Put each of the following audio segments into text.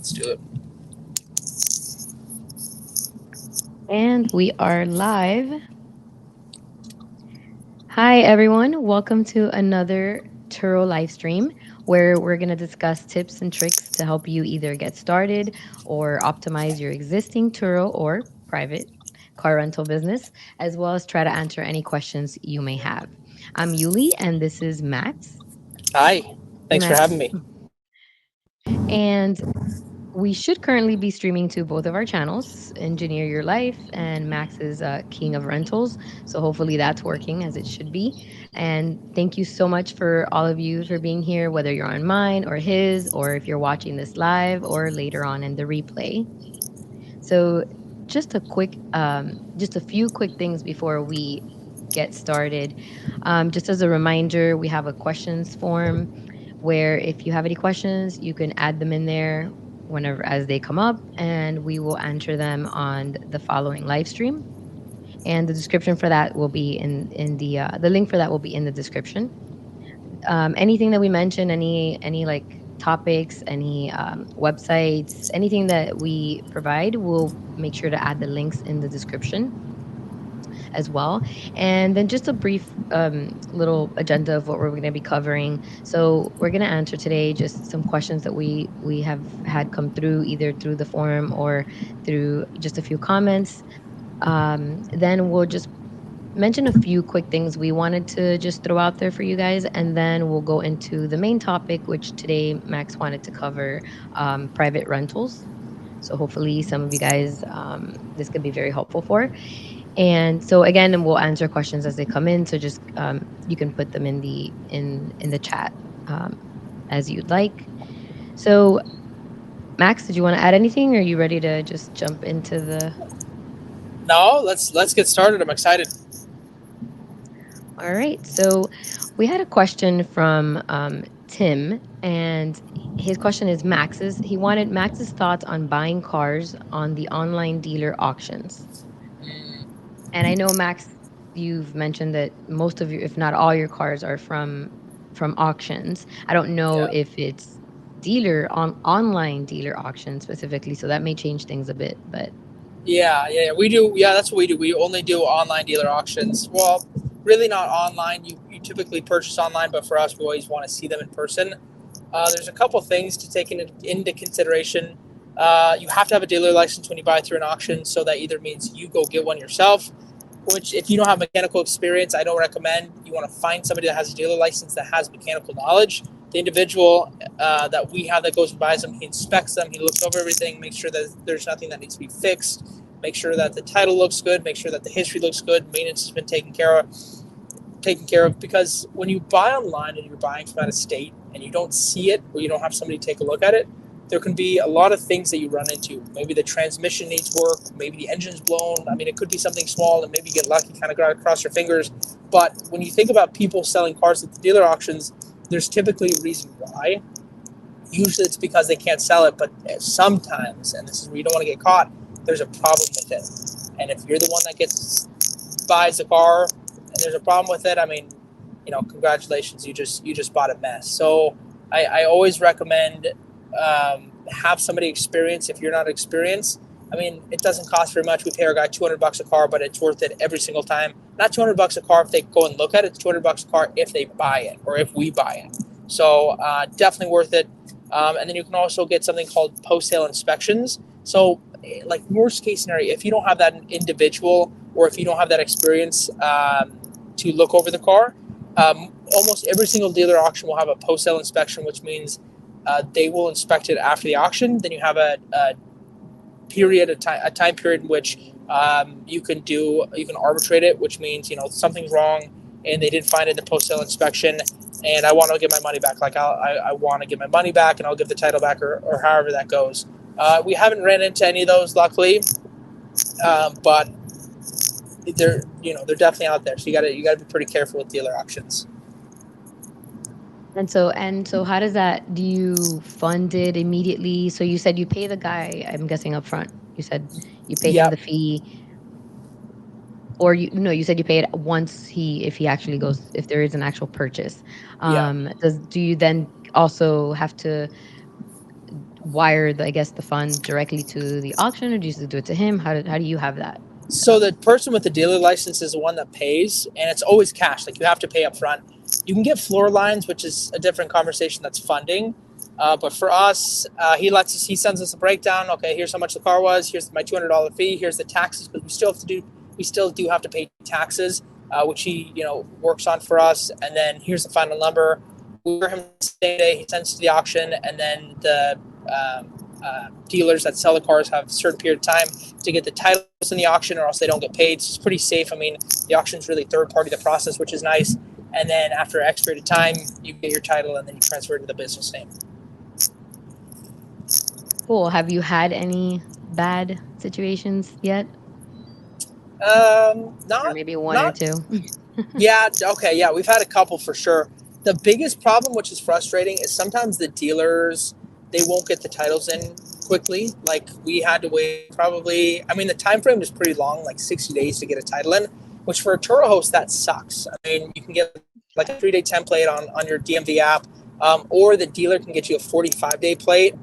Let's do it. And we are live. Hi, everyone. Welcome to another Turo live stream where we're going to discuss tips and tricks to help you either get started or optimize your existing Turo or private car rental business, as well as try to answer any questions you may have. I'm Yuli, and this is Max. Hi. Hey, Thanks for Max. having me. And we should currently be streaming to both of our channels, Engineer Your Life and Max's King of Rentals. So hopefully that's working as it should be. And thank you so much for all of you for being here, whether you're on mine or his, or if you're watching this live or later on in the replay. So just a few quick things before we get started. Just as a reminder, we have a questions form where if you have any questions, you can add them in there whenever as they come up, and we will answer them on the following live stream. And the description for that will be in the link for that will be in the description. Anything that we mention, any like topics, any websites, anything that we provide, we'll make sure to add the links in the description as well. And then just a brief little agenda of what we're going to be covering. So we're going to answer today just some questions that we have had come through either through the forum or through just a few comments. Then we'll just mention a few quick things we wanted to just throw out there for you guys, and then we'll go into the main topic, which today Max wanted to cover private rentals. So hopefully some of you guys this could be very helpful for. And so again, and we'll answer questions as they come in. So just you can put them in the chat um, as you'd like. So Max, did you want to add anything, or are you ready to just jump into the? No, let's get started. I'm excited. All right. So we had a question from Tim, and his question is Max's. He wanted Max's thoughts on buying cars on the online dealer auctions. Mm, And I know Max, you've mentioned that most of your, if not all your cars, are from auctions. I don't know yeah. if it's dealer on online dealer auction specifically, so that may change things a bit. But Yeah. We do. Yeah, that's what we do. We only do online dealer auctions. Well, really not online. You typically purchase online, but for us, we always want to see them in person. There's a couple things to take into consideration. You have to have a dealer license when you buy through an auction, so that either means you go get one yourself, which if you don't have mechanical experience, I don't recommend. You want to find somebody that has a dealer license that has mechanical knowledge. The individual that we have that goes and buys them, he inspects them, he looks over everything, makes sure that there's nothing that needs to be fixed, make sure that the title looks good, make sure that the history looks good, maintenance has been taken care of. Because when you buy online and you're buying from out of state and you don't see it or you don't have somebody take a look at it, there can be a lot of things that you run into. Maybe the transmission needs work, maybe the engine's blown. I mean, it could be something small and maybe you get lucky, kind of got across your fingers. But when you think about people selling cars at the dealer auctions, there's typically a reason why. Usually it's because they can't sell it, but sometimes, and this is where you don't want to get caught, there's a problem with it. And if you're the one that gets buys the car and there's a problem with it, I mean, congratulations, you just bought a mess. So I always recommend have somebody experienced if you're not experienced. I mean, it doesn't cost very much. We pay our guy $200 a car, but it's worth it every single time. Not $200 a car if they go and look at it. It's $200 a car if they buy it or if we buy it. So definitely worth it. And then you can also get something called post sale inspections. So, like worst case scenario, if you don't have that individual or if you don't have that experience to look over the car, almost every single dealer auction will have a post sale inspection, which means they will inspect it after the auction. Then you have a time period in which you can arbitrate it, which means something's wrong and they didn't find it in the post sale inspection, and I want to get my money back. Like I want to get my money back, and I'll give the title back, or however that goes. We haven't ran into any of those, luckily, but they're definitely out there. So you gotta be pretty careful with dealer auctions. and so how does that? Do you fund it immediately? So you said you pay the guy, I'm guessing up front. You said you pay him Yeah, the fee, or you no, you said you pay it once he if he actually goes, if there is an actual purchase. yeah. Do you then also have to wire the, I guess, the funds directly to the auction, or do you just do it to him? How do you have that set So up? the person with the dealer license is the one that pays, and it's always cash. Like you have to pay up front. You can get floor lines, which is a different conversation. That's funding. But for us, he sends us a breakdown. Okay, here's how much the car was. Here's my $200 fee. Here's the taxes, because we still do have to pay taxes, which he works on for us. And then here's the final number. We order him the same day. He sends to the auction, and then the dealers that sell the cars have a certain period of time to get the titles in the auction, or else they don't get paid. So it's pretty safe. I mean, the auction's really third party the process, which is nice. And then after X period of time, you get your title, and then you transfer it to the business name. Cool. Have you had any bad situations yet, or Not maybe one or not two? Yeah, okay, yeah, we've had a couple for sure. The biggest problem, which is frustrating, is sometimes the dealers, they won't get the titles in quickly. Like we had to wait probably. I mean, the time frame is pretty long, like 60 days to get a title in, which for a Turo host that sucks. I mean, you can get like a 3-day template on your DMV app, or the dealer can get you a 45-day plate.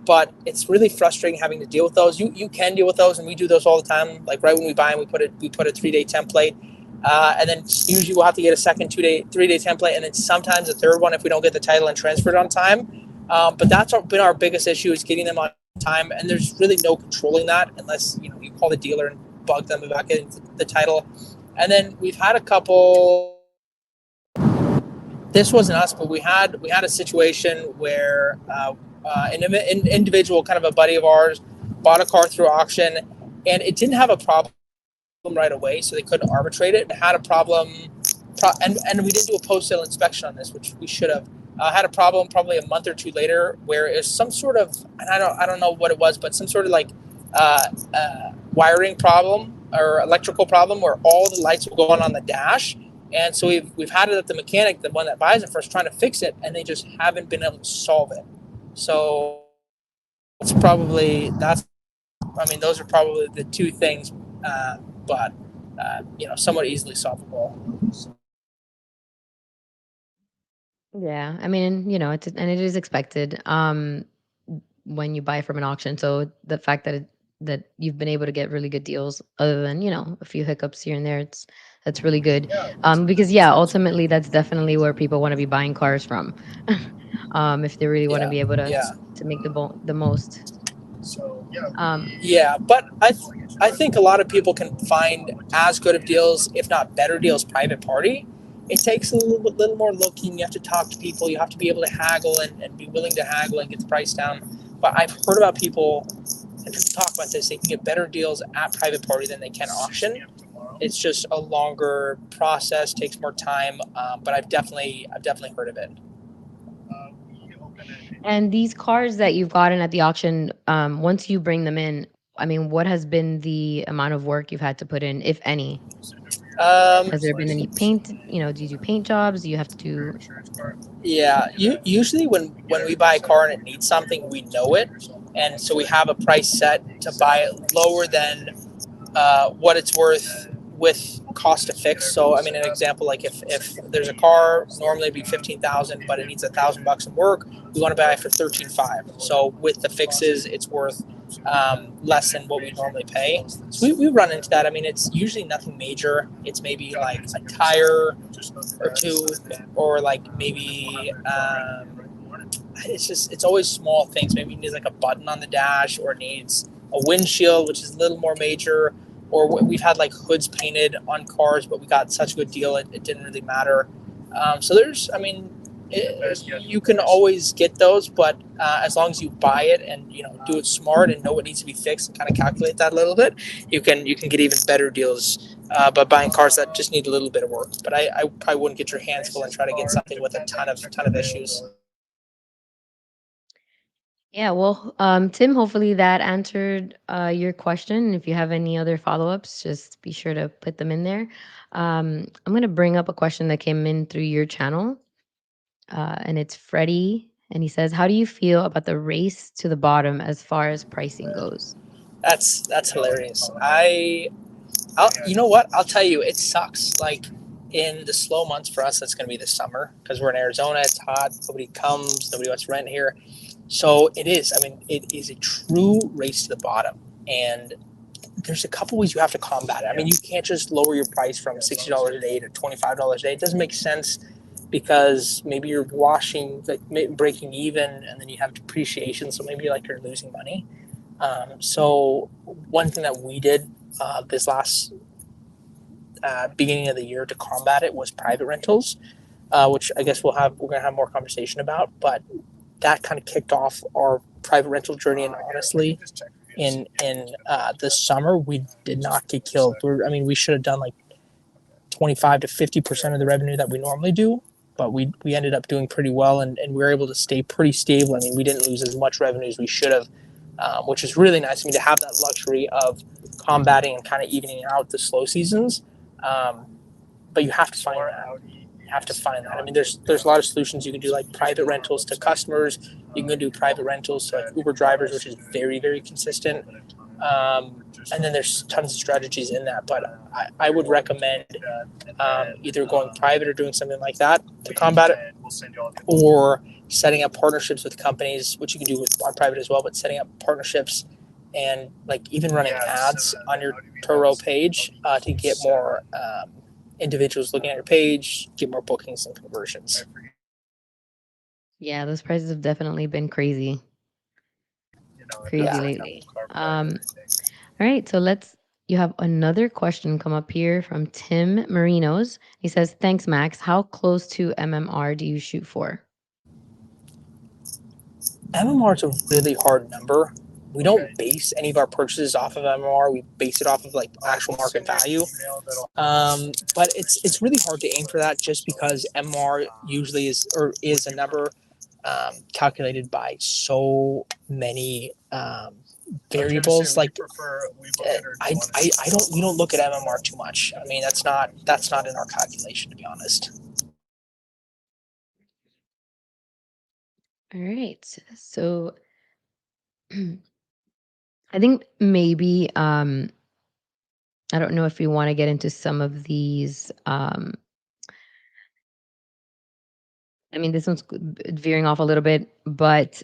But it's really frustrating having to deal with those. You can deal with those, and we do those all the time. Like right when we buy them, we put a 3-day template, and then usually we'll have to get a second 2-day, 3-day template, and then sometimes a third one if we don't get the title and transfer it on time. But that's been our biggest issue, is getting them on time, and there's really no controlling that unless you call the dealer and bug them about getting the title. And then we've had a couple. This wasn't us, but we had a situation where an individual, kind of a buddy of ours, bought a car through auction, and it didn't have a problem right away, so they couldn't arbitrate it. It had a problem, and we didn't do a post sale inspection on this, which we should have. Had a problem probably a month or two later, where it's some sort of, and I don't know what it was, but some sort of like wiring problem or electrical problem, where all the lights will go on the dash. And so we've had it at the mechanic, the one that buys it first, trying to fix it, and they just haven't been able to solve it. So that's I mean, those are probably the two things, but somewhat easily solvable. Yeah, I mean, and it is expected when you buy from an auction. So the fact that you've been able to get really good deals, other than a few hiccups here and there, that's really good. Because yeah, ultimately that's definitely where people want to be buying cars from, if they really want to Yeah, be able to yeah. make the most. Um, Yeah, but I think a lot of people can find as good of deals, if not better deals, private party. It takes a little more looking. You have to talk to people. You have to be able to haggle and be willing to haggle and get the price down. But I've heard about people, and people talk about this. They can get better deals at private party than they can auction. It's just a longer process, takes more time. But I've definitely heard of it. and these cars that you've gotten at the auction, once you bring them in, I mean, what has been the amount of work you've had to put in, if any? Um, Has there been any paint? Do you do paint jobs? Do you have to do? Yeah, usually when we buy a car and it needs something, we know it, and so we have a price set to buy it lower than what it's worth with cost to fix. So I mean, an example, like if there's a car normally it'd be 15,000, but it needs $1,000 of work, we want to buy it for 13,500. So with the fixes, it's worth less than what we normally pay. So we run into that. I mean, it's usually nothing major. It's maybe like a tire or two, or like maybe it's always small things. Maybe it needs like a button on the dash, or it needs a windshield, which is a little more major. Or we've had like hoods painted on cars, but we got such a good deal, it didn't really matter. So I mean, you can always get those, but as long as you buy it and do it smart and know what needs to be fixed and kind of calculate that a little bit, you can get even better deals by buying cars that just need a little bit of work. But I probably wouldn't get your hands full and try to get something with a ton of issues. Yeah, well, Tim, hopefully that answered your question. If you have any other follow-ups, just be sure to put them in there. I'm going to bring up a question that came in through your channel, and it's Freddie, and he says, "How do you feel about the race to the bottom as far as pricing goes?" That's hilarious. You know what? I'll tell you, it sucks. Like in the slow months for us, that's going to be the summer, because we're in Arizona. It's hot. Nobody comes. Nobody wants to rent here. So it is. I mean, it is a true race to the bottom, and there's a couple ways you have to combat it. I mean, you can't just lower your price from $60 a day to $25 a day. It doesn't make sense because maybe you're washing, like breaking even, and then you have depreciation. So maybe like you're losing money. So one thing that we did this last beginning of the year to combat it was private rentals, which I guess we're gonna have more conversation about. But that kind of kicked off our private rental journey, and honestly, in this summer we did not get killed. I mean, we should have done like 25 to 50% of the revenue that we normally do, but we ended up doing pretty well, and we were able to stay pretty stable. I mean, we didn't lose as much revenue as we should have, which is really nice. I mean, to have that luxury of combating and kind of evening out the slow seasons. Um, but you have to find that. You have to find that. I mean, there's a lot of solutions you can do, like private rentals to customers. You can do private rentals to like Uber drivers, which is very, very consistent. And then there's tons of strategies in that. But I would recommend either going private or doing something like that to combat it, or setting up partnerships with companies, which you can do with on private as well. But setting up partnerships and like even running ads on your Turo page to get more individuals looking at your page, get more bookings and conversions. Yeah, those prices have definitely been crazy, crazy Yeah. lately. All right, so let's. You have another question come up here from Tim Marinos. He says, "Thanks, Max. How close to MMR do you shoot for?" MMR is a really hard number. We don't base any of our purchases off of MMR. We base it off of like actual market value. But it's really hard to aim for that just because MMR usually is a number calculated by so many variables. Like I don't we don't look at MMR too much. I mean that's not in our calculation, to be honest. All right, so I think maybe I don't know if we want to get into some of these. I mean, this one's veering off a little bit, but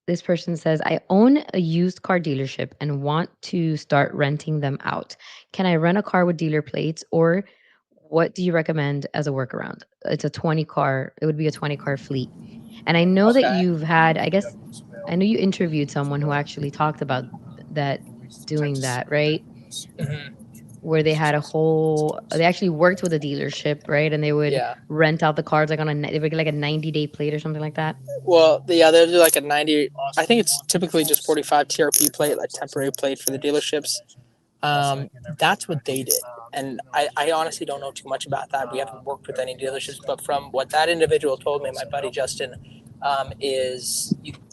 this person says, I own a used car dealership and want to start renting them out. Can I rent a car with dealer plates, or what do you recommend as a workaround? It's a 20 car, it would be a 20 car fleet. And I know that Okay. you've had, I guess, I know you interviewed someone who actually talked about that, doing that, right? Mm-hmm. Where they had a whole, they actually worked with a dealership, right? And they would Yeah. rent out the cars like they would get like a 90-day plate or something like that. Well, yeah, they'll do like a 90. I think it's typically just 45 TRP plate, like temporary plate for the dealerships. That's what they did. And I honestly don't know too much about that. We haven't worked with any dealerships, but from what that individual told me, my buddy Justin,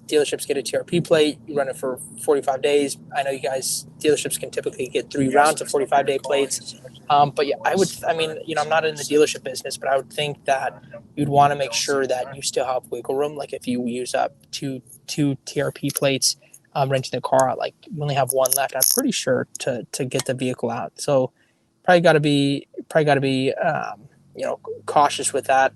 dealerships get a TRP plate, you run it for 45 days. I know you guys, dealerships can typically get 3 rounds of 45-day plates. But yeah, I mean, I'm not in the dealership business, but I would think that you'd want to make sure that you still have wiggle room. Like if you use up two TRP plates, renting the car out, like you only have one left. I'm pretty sure to get the vehicle out. So probably got to be cautious with that.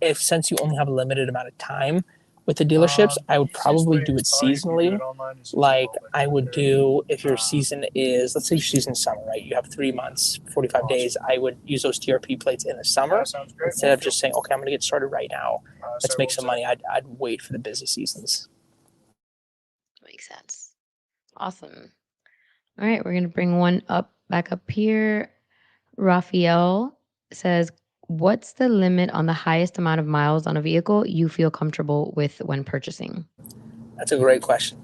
If since you only have a limited amount of time with the dealerships, I would probably do it seasonally. Like I would do if your season is, let's say your season is summer, right? You have 3 months, 45 days. I would use those TRP plates in the summer instead of just saying, okay, I'm going to get started right now. Let's make some money. I'd wait for the busy seasons. Makes sense. Awesome. All right, we're gonna bring one up back up here. Raphael says, "What's the limit on the highest amount of miles on a vehicle you feel comfortable with when purchasing?" That's a great question.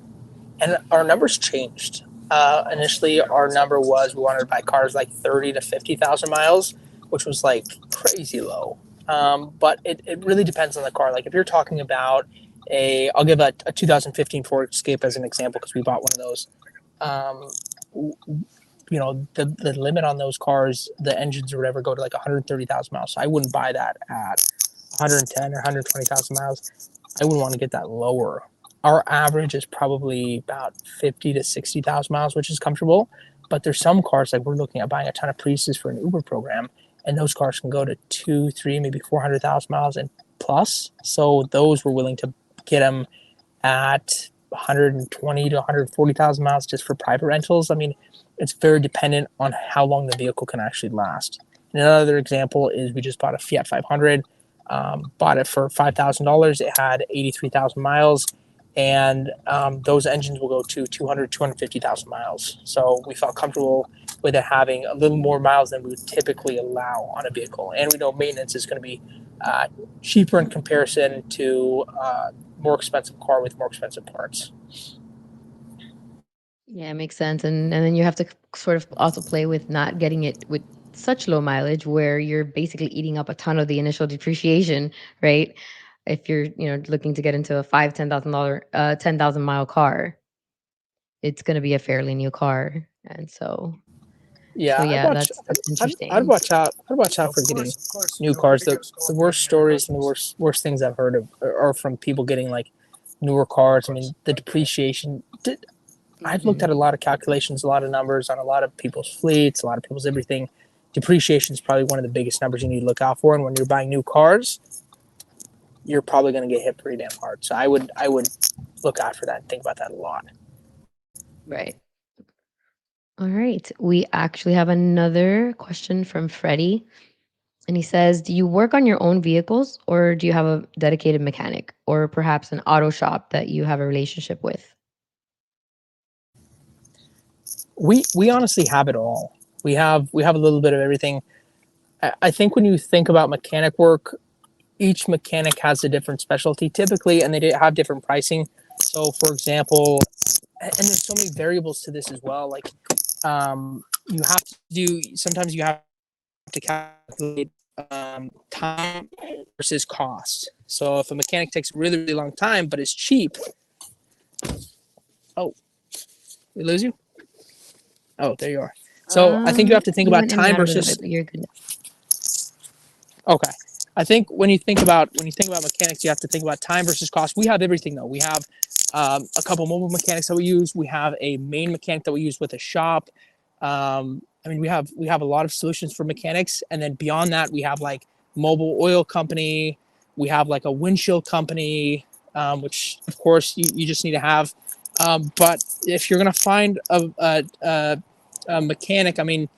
And our numbers changed. Initially, our number was we wanted to buy cars like 30 to 50,000 miles, which was like crazy low. But it really depends on the car. Like if you're talking about I'll give a 2015 Ford Escape as an example because we bought one of those. Um, the limit on those cars, the engines or whatever, go to like 130,000 miles. So I wouldn't buy that at 110 or 120,000 miles. I would want to get that lower. Our average is probably about 50 to 60,000 miles, which is comfortable. But there's some cars, like we're looking at buying a ton of Priuses for an Uber program, and those cars can go to 2, 3, maybe 400,000 miles and plus. So those we're willing to get them at 120 to 140,000 miles just for private rentals. I mean, it's very dependent on how long the vehicle can actually last. And another example is we just bought a Fiat 500, bought it for $5,000. It had 83,000 miles, and those engines will go to 200, 250,000 miles. So we felt comfortable with it having a little more miles than we would typically allow on a vehicle. And we know maintenance is going to be uh, cheaper in comparison to more expensive car with more expensive parts. Yeah, it makes sense. And then you have to sort of also play with not getting it with such low mileage where you're basically eating up a ton of the initial depreciation, right? If you're, looking to get into a five, $10,000, 10,000 mile car, it's going to be a fairly new car. And so Yeah, yeah, that's I'd interesting. watch out. I'd watch out for getting new cars. The worst stories and the worst things I've heard of are from people getting like newer cars. I mean, the depreciation. I've looked Hmm. at a lot of calculations, a lot of numbers on a lot of people's fleets, a lot of people's everything. Depreciation is probably one of the biggest numbers you need to look out for. And when you're buying new cars, you're probably going to get hit pretty damn hard. So I would look out for that and think about that a lot. Right. All right. We actually have another question from Freddie. And he says, do you work on your own vehicles or do you have a dedicated mechanic or perhaps an auto shop that you have a relationship with? We honestly have it all. We have a little bit of everything. I think when you think about mechanic work, each mechanic has a different specialty typically, and they have different pricing. So, for example, and there's so many variables to this as well. Like, you have to do. Sometimes you have to calculate time versus cost. So, if a mechanic takes a really really long time but is cheap, oh, we lose you. Oh, there you are. So, I think you have to think You about went in and time out a little bit, versus. but you're good. Okay. I think when you think about mechanics, you have to think about time versus cost. We have everything though. We have a couple mobile mechanics that we use. We have a main mechanic that we use with a shop. I mean, we have a lot of solutions for mechanics, and then beyond that, we have like mobile oil company. We have like a windshield company, which of course you just need to have. But if you're gonna find a mechanic, I mean,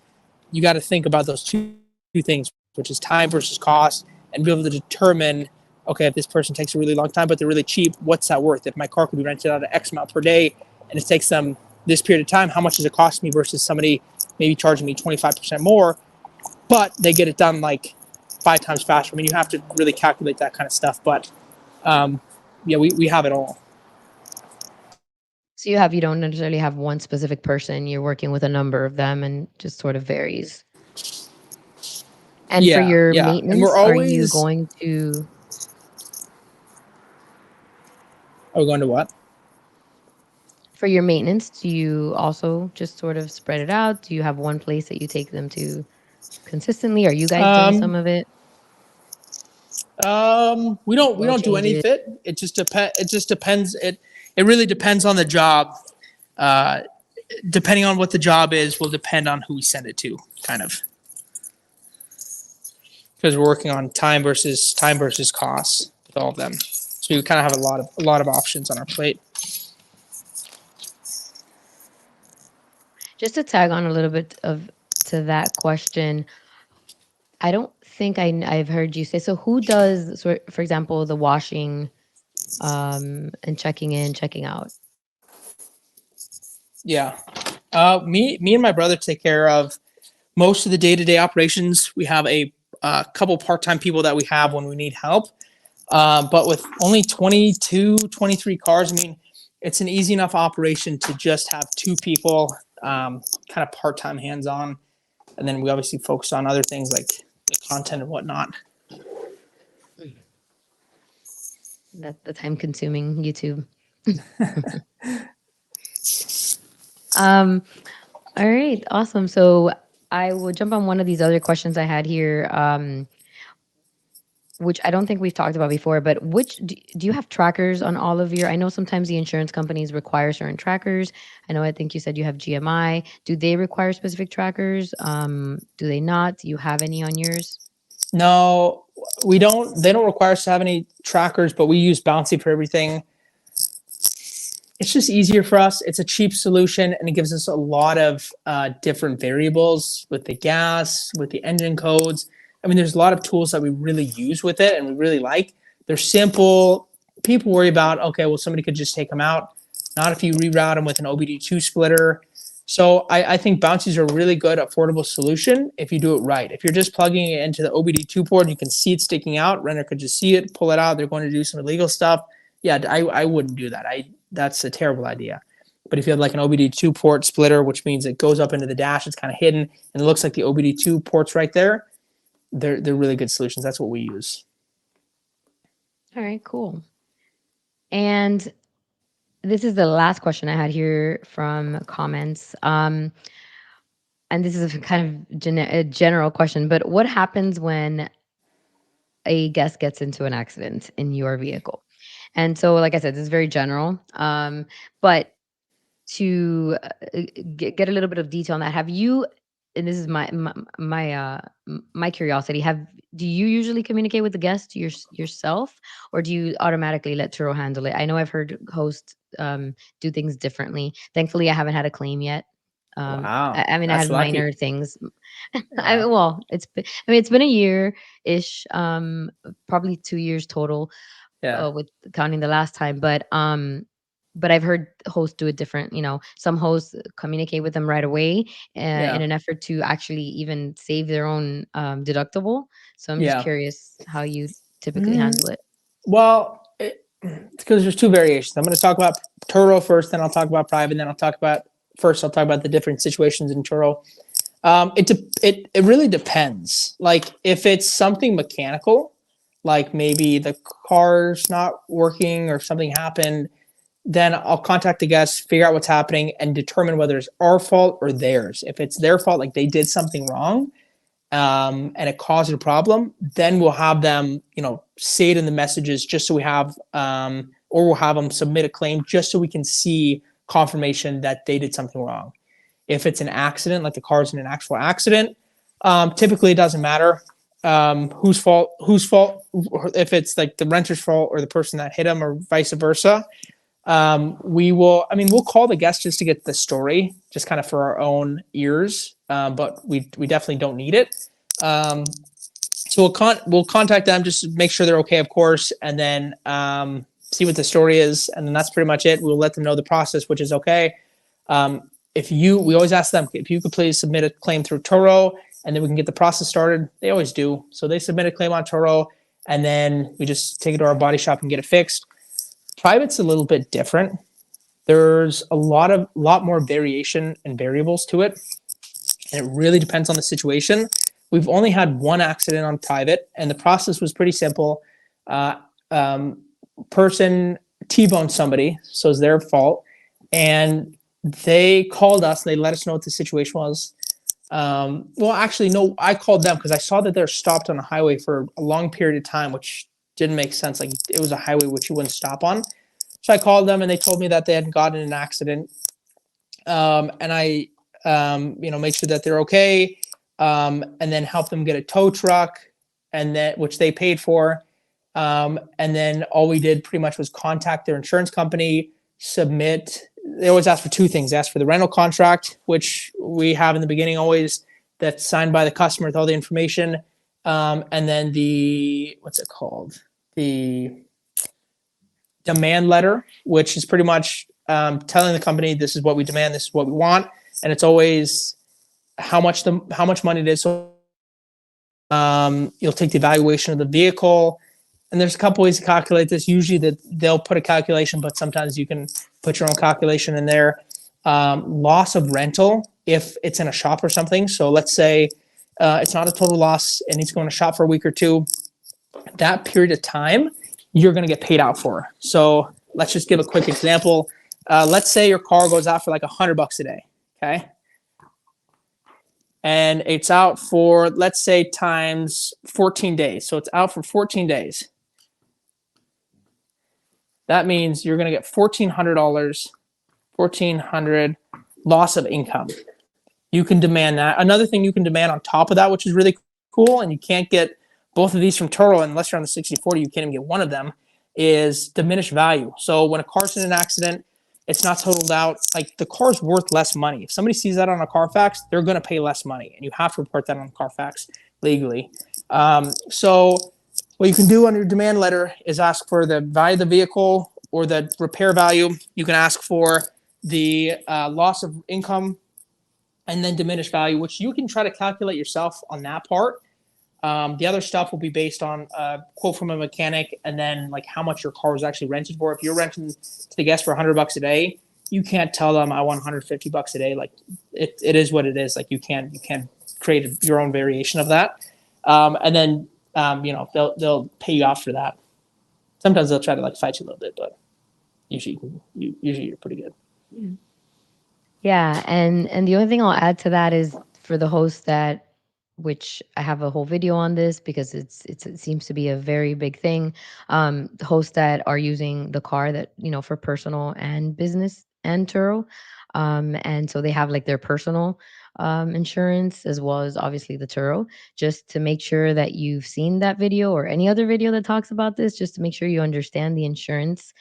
you got to think about those two things, which is time versus cost, and be able to determine, okay, if this person takes a really long time, but they're really cheap, what's that worth? If my car could be rented out at X amount per day, and it takes them this period of time, how much does it cost me versus somebody maybe charging me 25% more, but they get it done like 5 times faster? I mean, you have to really calculate that kind of stuff, but um, yeah, we have it all. So you don't necessarily have one specific person. You're working with a number of them and just sort of varies. And for Yeah, your yeah, and we're maintenance, are you always. going to Are we going to what? for your maintenance, do you also just sort of spread it out? Do you have one place that you take them to consistently? Are you guys doing Um, some of it? we Oil don't do any changes. fit. It just depends. It just depends. It really depends on the job. Uh, Depending on what the job is, will depend on who we send it to. Kind of because we're working on time versus costs with all of them. So we kind of have a lot of options on our plate. Just to tag on a little bit of to that question, I don't think I've heard you say. So who does, for example, the washing and checking in, checking out? Yeah. Me and my brother take care of most of the day-to-day operations. We have a couple part-time people that we have when we need help. But with only 22, 23 cars, I mean, it's an easy enough operation to just have two people, kind of part-time hands-on, and then we obviously focus on other things like the content and whatnot. That's the time consuming YouTube. um, all right, awesome. So I will jump on one of these other questions I had here, which I don't think we've talked about before, but which do you have trackers on all of your? I know sometimes the insurance companies require certain trackers. I think you said you have GMI. Do they require specific trackers? Do they not? Do you have any on yours? No, we don't. They don't require us to have any trackers, but we use Bouncy for everything. It's just easier for us. It's a cheap solution, and it gives us a lot of different variables with the gas, with the engine codes. I mean, there's a lot of tools that we really use with it, and we really like. They're simple. People worry about, okay, well, somebody could just take them out. Not if you reroute them with an OBD2 splitter. So I think Bouncy is a really good, affordable solution if you do it right. If you're just plugging it into the OBD2 port, you can see it sticking out. Renter could just see it, pull it out. They're going to do some illegal stuff. Yeah, I wouldn't do that. That's a terrible idea. But if you have like an OBD2 port splitter, which means it goes up into the dash, it's kind of hidden, and it looks like the OBD2 ports right there, they're really good solutions. That's what we use. All right, cool. And this is the last question I had here from comments. And this is a kind of a general question, but what happens when a guest gets into an accident in your vehicle? And so, like I said, this is very general. But to get a little bit of detail on that, have you? And this is my curiosity. Do you usually communicate with the guest yourself, or do you automatically let Turo handle it? I know I've heard hosts do things differently. Thankfully, I haven't had a claim yet. Wow, I mean, I that's had minor lucky. things. Yeah, It's been a year ish, probably 2 years total, yeah, with counting the last time. But I've heard hosts do it different. Some hosts communicate with them right away, in yeah, an effort to actually even save their own deductible. So I'm just yeah. curious how you typically Mm, handle it. well, because there's two variations. I'm going to talk about Turo first, then I'll talk about private, then I'll talk about the different situations in Turo. It really depends. Like if it's something mechanical, like maybe the car's not working or something happened, then I'll contact the guest, figure out what's happening, and determine whether it's our fault or theirs. If it's their fault, like they did something wrong, and it caused a problem, then we'll have them, say it in the messages just so we have, or we'll have them submit a claim just so we can see confirmation that they did something wrong. If it's an accident, like the car's in an actual accident, typically it doesn't matter whose fault, if it's like the renter's fault or the person that hit him or vice versa. We'll call the guest just to get the story, just kind of for our own ears, but we definitely don't need it. Um, so we'll contact them just to make sure they're okay, of course, and then see what the story is, and then that's pretty much it. We'll let them know the process, which is okay. We always ask them if you could please submit a claim through Turo, and then we can get the process started. They always do. So they submit a claim on Turo, and then we just take it to our body shop and get it fixed. Private's a little bit different. There's a lot more variation and variables to it, and it really depends on the situation. We've only had one accident on private, and the process was pretty simple. Uh, um, Person T-boned somebody, so it's their fault, and they called us and they let us know what the situation was. Well, actually, no, I called them because I saw that they're stopped on a highway for a long period of time, which didn't make sense. Like it was a highway which you wouldn't stop on. So I called them and they told me that they had gotten in an accident. And I, made sure that they're okay, and then help them get a tow truck, and then which they paid for. And then all we did pretty much was contact their insurance company, submit. They always ask for two things. They ask for the rental contract, which we have in the beginning always, that's signed by the customer with all the information. And then what's it called? The demand letter, which is pretty much telling the company this is what we demand, this is what we want, and it's always how much money it is. So you'll take the evaluation of the vehicle, and there's a couple ways to calculate this. Usually that they'll put a calculation, but sometimes you can put your own calculation in there. Loss of rental if it's in a shop or something. So let's say it's not a total loss and it's going to shop for a week or two. That period of time you're going to get paid out for. So let's just give a quick example. Let's say your car goes out for like $100 a day. Okay. And it's out for, let's say, times 14 days. So it's out for 14 days. That means you're going to get $1,400, 1,400 loss of income. You can demand that. Another thing you can demand on top of that, which is really cool, and you can't get both of these from Turo, unless you're on the 60/40, you can't even get one of them, is diminished value. So when a car's in an accident, it's not totaled out. Like the car's worth less money. If somebody sees that on a Carfax, they're going to pay less money, and you have to report that on Carfax legally. So what you can do on your demand letter is ask for the value of the vehicle or the repair value. You can ask for the loss of income and then diminished value, which you can try to calculate yourself on that part. The other stuff will be based on a quote from a mechanic and then like how much your car was actually rented for. If you're renting to the guest for $100 a day, you can't tell them I want $150 a day. Like it is what it is. Like you can create your own variation of that, and then they'll pay you off for that. Sometimes they'll try to like fight you a little bit, but usually you're pretty good. Yeah, and the only thing I'll add to that is for the hosts that, which I have a whole video on this because it seems to be a very big thing. The hosts that are using the car that for personal and business and Turo, and so they have like their personal insurance as well as obviously the Turo. Just to make sure that you've seen that video or any other video that talks about this, just to make sure you understand the insurance.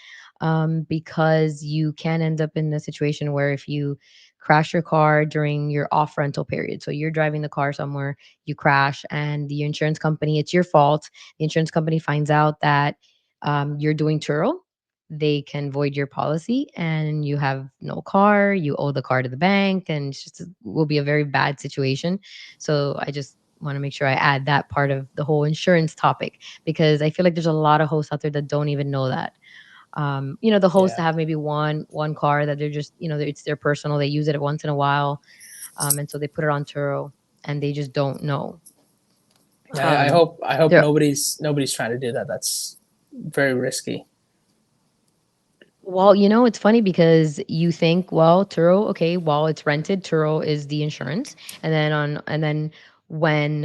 Because you can end up in a situation where if you crash your car during your off rental period. So you're driving the car somewhere, you crash, and the insurance company, it's your fault. The insurance company finds out that you're doing Turo. They can void your policy and you have no car. You owe the car to the bank, and it's just will be a very bad situation. So I just want to make sure I add that part of the whole insurance topic because I feel like there's a lot of hosts out there that don't even know that. The hosts Yeah, that have maybe one car that they're just it's their personal, they use it once in a while, and so they put it on Turo and they just don't know. I um hope I hope there nobody's trying to do that. That's very risky. Well, it's funny because you think, well, Turo, okay, well, it's rented, Turo is the insurance, and then when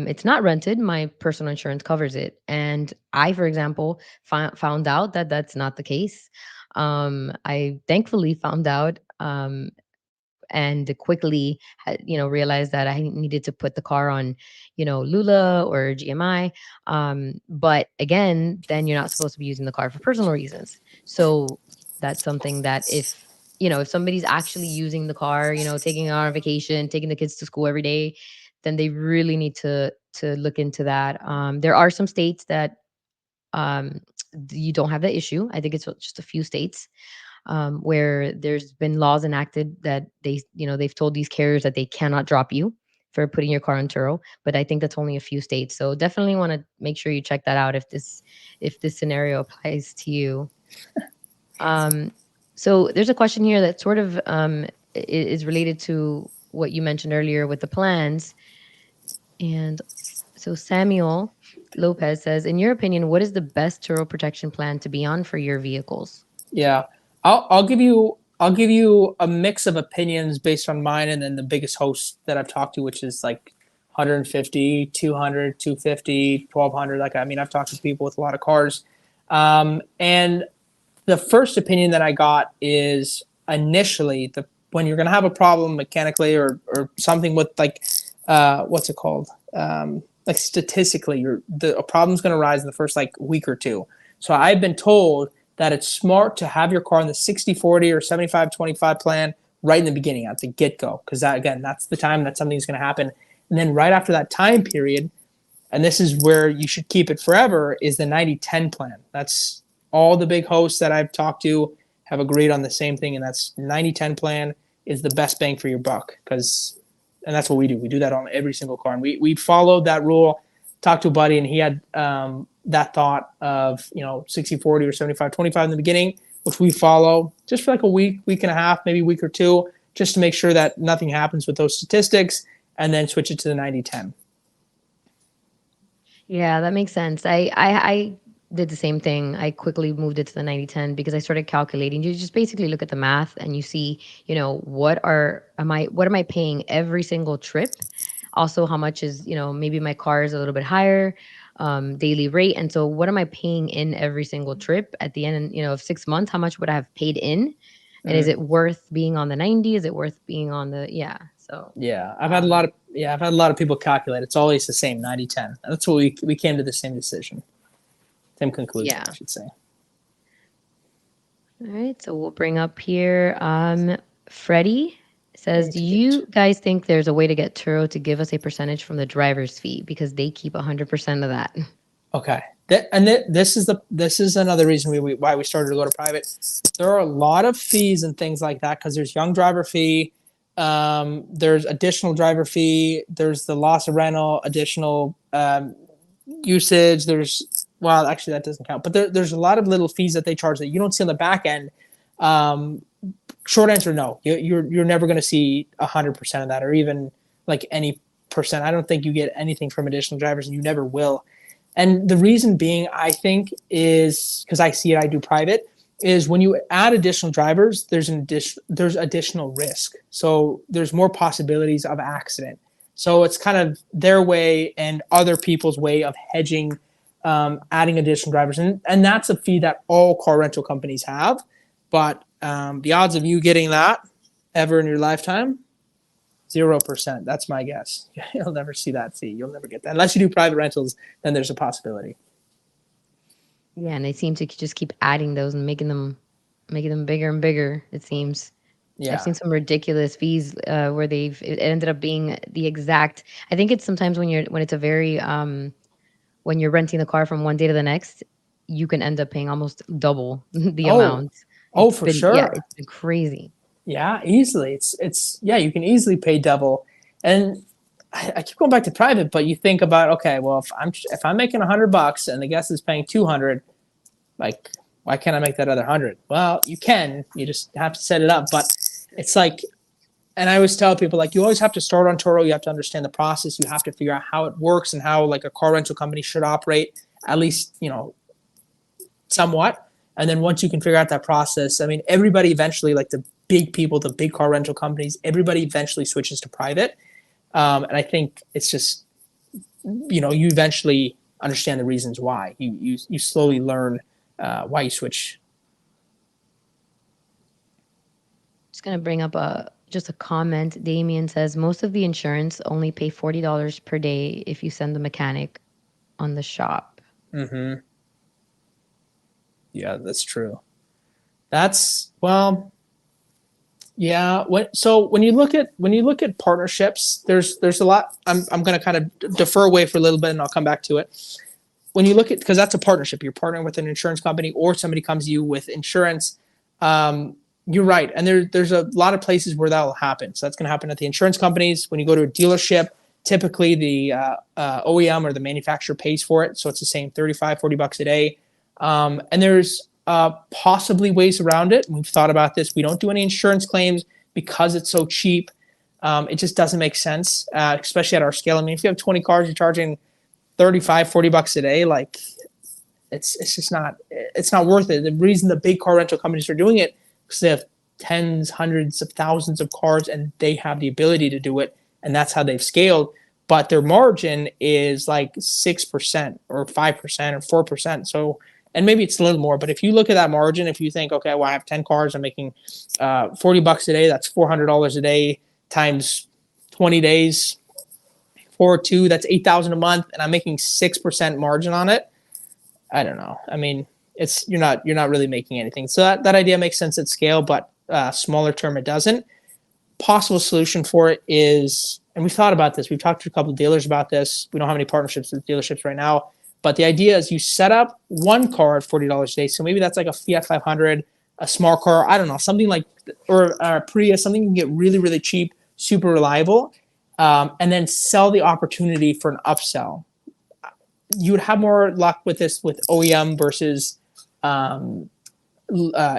it's not rented, my personal insurance covers it. And I, for example, found out that that's not the case. I thankfully found out, and quickly realized that I needed to put the car on Lula or GMI. But again, then you're not supposed to be using the car for personal reasons. So that's something that if somebody's actually using the car, taking it on vacation, taking the kids to school every day, then they really need to look into that. There are some states that um, you don't have that issue. I think it's just a few states where there's been laws enacted that they've told these carriers that they cannot drop you for putting your car on Turo. But I think that's only a few states. So definitely want to make sure you check that out if this scenario applies to you. Um, so there's a question here that sort of is related to what you mentioned earlier with the plans. And so Samuel Lopez says, in your opinion, what is the best Turo protection plan to be on for your vehicles? Yeah, I'll give you a mix of opinions based on mine and then the biggest host that I've talked to, which is like 150, 200, 250, 1200. Like I mean, I've talked to people with a lot of cars, and the first opinion that I got is initially the when you're going to have a problem mechanically or something with like what's it called, like statistically a problem's going to rise in the first like week or two. So I've been told that it's smart to have your car in the 60/40 or 75/25 plan right in the beginning at the get-go, because that again, that's the time that something's going to happen. And then right after that time period, and this is where you should keep it forever, is the 90/10 plan. That's all the big hosts that I've talked to have agreed on the same thing, and that's 90/10 plan is the best bang for your buck. And that's what we do. We do that on every single car, and we followed that rule. Talked to a buddy, and he had that thought of 60/40 or 75/25 in the beginning, which we follow just for like a week and a half, maybe a week or two, just to make sure that nothing happens with those statistics, and then switch it to the 90/10. Yeah, that makes sense. I did the same thing. I quickly moved it to the 90/10 because I started calculating. You just basically look at the math and you see, what am I paying every single trip? Also, how much is, maybe my car is a little bit higher, daily rate. And so what am I paying in every single trip at the end, of 6 months? How much would I have paid in? And is Mm. it worth being on the 90? Is it worth being on the, yeah. So, Yeah, um, I've had a lot of people calculate. It's always the same 90-10. That's what we came to the same decision, same conclusion, I yeah. should say. All right. So we'll bring up here. Freddie says, "Do Okay. you guys think there's a way to get Turo to give us a percentage from the driver's fee because they keep 100% of that?" Okay. This is another reason why we started to go to private. There are a lot of fees and things like that because there's young driver fee, there's additional driver fee, there's the loss of rental, additional usage. There's well, actually that doesn't count, but there's a lot of little fees that they charge that you don't see on the back end. Um, Short answer, no. You're never going to see 100% of that, or even like any percent. I don't think you get anything from additional drivers, and you never will. And the reason being, I think, is because I see it. I do private. Is when you add additional drivers, there's additional risk. So there's more possibilities of accident. So it's kind of their way and other people's way of hedging, adding additional drivers, and that's a fee that all car rental companies have. But the odds of you getting that ever in your lifetime, 0%. That's my guess. You'll never see that fee. You'll never get that unless you do private rentals. Then there's a possibility. Yeah, and they seem to just keep adding those and making them bigger and bigger. It seems. I've Yeah. seen some ridiculous fees where it ended up being the exact. I think it's sometimes when it's a very when you're renting the car from one day to the next, you can end up paying almost double the Oh, amount. oh, It's for been yeah, sure. it's been crazy. Yeah, easily. It's yeah, you can easily pay double. And I keep going back to private, but you think about okay, well, if I'm making $100 and the guest is paying 200, like why can't I make that other 100? Well, you can. You just have to set it up. But it's like, and I always tell people like you always have to start on Turo. You have to understand the process. You have to figure out how it works and how like a car rental company should operate. At least somewhat. And then once you can figure out that process, I mean, everybody eventually, like the big people, the big car rental companies, everybody eventually switches to private. And I think it's just, you eventually understand the reasons why. You slowly learn why you switch. Just gonna bring up a comment. Damien says most of the insurance only pay $40 per day if you send the mechanic on the shop. Mm-hmm. Yeah, that's true. That's well, yeah. When you look at partnerships, there's a lot. I'm going to kind of defer away for a little bit, and I'll come back to it. When you look at because that's a partnership, you're partnering with an insurance company, or somebody comes to you with insurance. You're right, and there's a lot of places where that will happen. So that's going to happen at the insurance companies. When you go to a dealership, typically the OEM or the manufacturer pays for it, so it's the same 35, $40 a day. And there's possibly ways around it. We've thought about this. We don't do any insurance claims because it's so cheap. It just doesn't make sense, especially at our scale. I mean, if you have 20 cars, you're charging 35, $40 a day. Like it's just not worth it. The reason the big car rental companies are doing it because they have tens, hundreds of thousands of cars and they have the ability to do it. And that's how they've scaled. But their margin is like 6% or 5% or 4%. So, and maybe it's a little more, but if you look at that margin, if you think, okay, well, I have 10 cars, I'm making $40 a day, that's $400 a day times 20 days, 4 2, that's 8,000 a month, and I'm making 6% margin on it. I don't know. I mean, it's you're not really making anything. So that idea makes sense at scale, but smaller term it doesn't. Possible solution for it is, and we've thought about this. We've talked to a couple of dealers about this. We don't have any partnerships with dealerships right now, but the idea is you set up one car at $40 a day. So maybe that's like a Fiat 500, a small car. I don't know, something like or a Prius, something you can get really really cheap, super reliable, and then sell the opportunity for an upsell. You would have more luck with this with OEM versus um,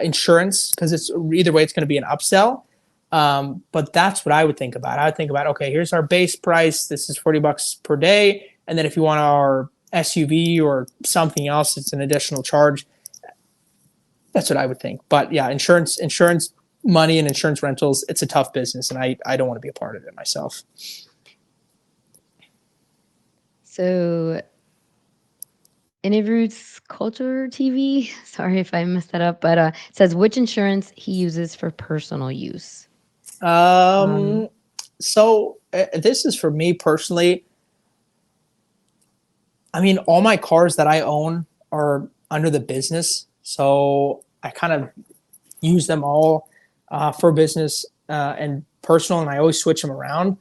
insurance because it's either way it's going to be an upsell. But that's what I would think about. I would think about okay, here's our base price. This is $40 per day, and then if you want our SUV or something else, it's an additional charge. That's what I would think. But yeah, insurance money and insurance rentals, it's a tough business, and I don't want to be a part of it myself. So Roots Culture TV, sorry if I messed that up, but it says which insurance he uses for personal use. Um, Um, So this is for me personally. I mean, all my cars that I own are under the business, so I kind of use them all for business and personal, and I always switch them around